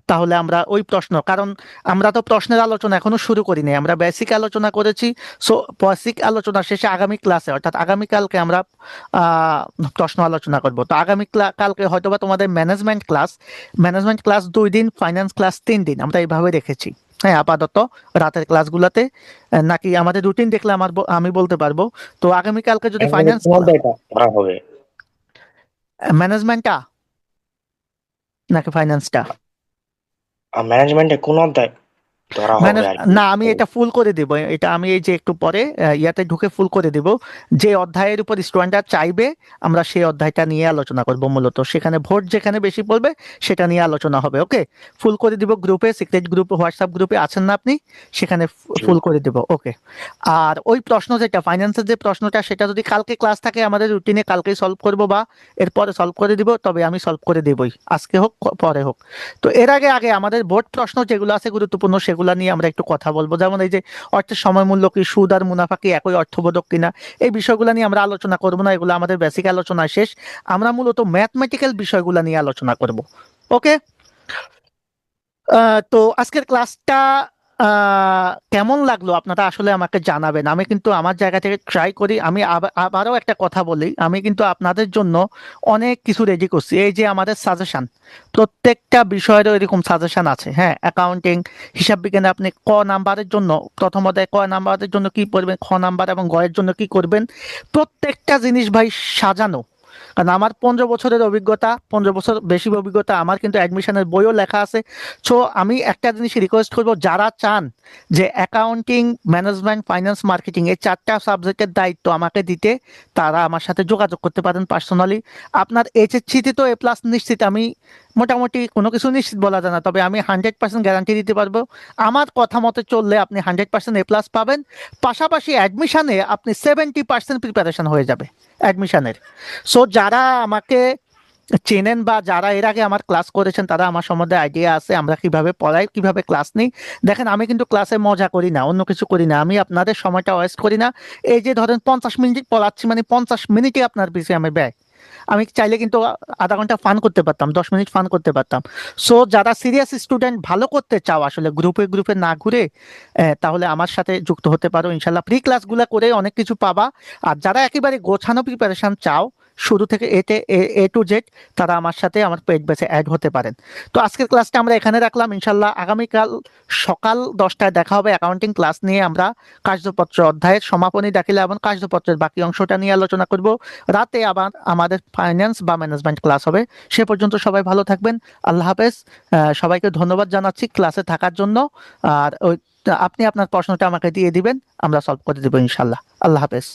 তাহলে আমরা ওই প্রশ্ন, কারণ আমরা তো প্রশ্নের আলোচনা এখনো শুরু করিনি, আমরা বেসিক আলোচনা করেছি। সো বেসিক আলোচনা শেষে আগামী ক্লাসে, অর্থাৎ আগামীকালকে আমরা প্রশ্ন আলোচনা করব। তো আগামী কালকে হয়তোবা তোমাদের ম্যানেজমেন্ট ক্লাস 2 দিন, ফাইন্যান্স ক্লাস 3 দিন, আমরা এইভাবে রেখেছি। হ্যাঁ, আপাতত রাতের ক্লাসগুলোতে নাকি আমাদের রুটিন দেখলে আমি বলতে পারবো। তো আগামীকালকে যদি ফাইন্যান্স কোন অধ্যায়টা ধরা হবে? ম্যানেজমেন্টটা নাকি ফাইন্যান্সটা? ম্যানেজমেন্টে কোন অধ্যায় ধরা মানে হবে আর কি? না, আমি এটা ফুল করে দেব, এটা আমি এই যে একটু পরে ইয়াতে ঢুকে ফুল করে দেব। যে অধ্যায়ের উপর স্টুডেন্টরা চাইবে আমরা সেই অধ্যায়টা নিয়ে আলোচনা করব। মূলত সেখানে ভোট যেখানে বেশি পড়বে সেটা নিয়ে আলোচনা হবে। ওকে, ফুল করে দিব গ্রুপে, সিক্রেট গ্রুপে, হোয়াটসঅ্যাপ গ্রুপে আছেন না আপনি? সেখানে ফুল করে দিব। ওকে। আর ওই প্রশ্ন যেটা ফাইন্যান্সের যে প্রশ্নটা, সেটা যদি কালকে ক্লাস থাকে আমাদের রুটিনে, কালকেই সলভ করব বা এরপরে সলভ করে দিব, তবে আমি সলভ করে দেবই, আজকে হোক পরে হোক। তো এর আগে আমাদের বোর্ড প্রশ্ন যেগুলো আছে গুরুত্বপূর্ণ, সেগুলো নিয়ে আমরা একটু কথা বলবো। যেমন এই যে অর্থের সময় মূল্য কি, সুদ আর মুনাফা কি একই অর্থবোধক কিনা, এই বিষয়গুলো নিয়ে আমরা আলোচনা করবো না, এগুলো আমাদের বেসিক আলোচনা শেষ। আমরা মূলত ম্যাথমেটিক্যাল বিষয়গুলো নিয়ে আলোচনা করব। ওকে। তো আজকের ক্লাসটা কেমন লাগলো আপনারা আসলে আমাকে জানাবেন। আমি কিন্তু আমার জায়গা থেকে ট্রাই করি। আমি আবারও একটা কথা বলি, আমি কিন্তু আপনাদের জন্য অনেক কিছু রেডি করছি। এই যে আমাদের সাজেশন, প্রত্যেকটা বিষয়েরও এরকম সাজেশন আছে। হ্যাঁ, অ্যাকাউন্টিং, হিসাব বিজ্ঞানে আপনি ক নাম্বারের জন্য, প্রথম অধ্যায় ক নাম্বারের জন্য কি পড়বেন, খ নাম্বার এবং গ এর জন্য কি করবেন, প্রত্যেকটা জিনিস ভাই সাজানো। কারণ আমার 15 বছরের অভিজ্ঞতা, 15 বছর বেশি অভিজ্ঞতা আমার, কিন্তু অ্যাডমিশনের বইও লেখা আছে। সো আমি একটা জিনিস রিকোয়েস্ট করবো, যারা চান যে অ্যাকাউন্টিং, ম্যানেজমেন্ট, ফাইন্যান্স, মার্কেটিং এই 4টা সাবজেক্টের দায়িত্ব আমাকে দিতে, তারা আমার সাথে যোগাযোগ করতে পারেন পার্সোনালি। আপনার এইচএসসিতে তো A+ নিশ্চিত, আমি মোটামুটি কোনো কিছু নিশ্চিত বলা যায় না, তবে আমি 100% গ্যারান্টি দিতে পারবো। আমার কথা মতো চললে আপনি 100% A+ পাবেন। পাশাপাশি অ্যাডমিশনে আপনি 70% প্রিপারেশন হয়ে যাবে অ্যাডমিশনের। সো যারা আমাকে চেনেন বা যারা এর আগে আমার ক্লাস করেছেন, তারা আমার সম্বন্ধে আইডিয়া আছে আমরা কিভাবে পড়াই, কিভাবে ক্লাস নিই। দেখেন, আমি কিন্তু ক্লাসে মজা করি না, অন্য কিছু করি না, আমি আপনাদের সময়টা ওয়েস্ট করি না। এই যে ধরেন 50 মিনিট পড়াচ্ছি, মানে 50 মিনিটে আপনার পিছিয়ে আমি ব্যয়। আমি চাইলে কিন্তু আধা ঘন্টা ফান করতে পারতাম, 10 মিনিট ফান করতে পারতাম। সো যারা সিরিয়াস স্টুডেন্ট, ভালো করতে চাও আসলে, গ্রুপে গ্রুপে না ঘুরে, তাহলে আমার সাথে যুক্ত হতে পারো। ইনশাল্লাহ প্রি ক্লাসগুলো করে অনেক কিছু পাবা। আর যারা একেবারে গোছানো প্রিপারেশন চাও শুরু থেকে এ টু জেড, তারা আমার সাথে আমার পেইড ব্যাচে অ্যাড হতে পারেন। তো আজকের ক্লাসটা আমরা এখানে রাখলাম। ইনশাল্লাহ আগামীকাল সকাল 10টায় দেখা হবে অ্যাকাউন্টিং ক্লাস নিয়ে। আমরা কার্যপত্র অধ্যায়ের সমাপনী দাখিলা এবং কার্যপত্রের বাকি অংশটা নিয়ে আলোচনা করব। রাতে আবার আমাদের ফাইন্যান্স বা ম্যানেজমেন্ট ক্লাস হবে। সে পর্যন্ত সবাই ভালো থাকবেন। আল্লাহ হাফেজ। সবাইকে ধন্যবাদ জানাচ্ছি ক্লাসে থাকার জন্য। আর আপনি আপনার প্রশ্নটা আমাকে দিয়ে দিবেন, আমরা সলভ করে দেবো ইনশাল্লাহ। আল্লাহ হাফেজ।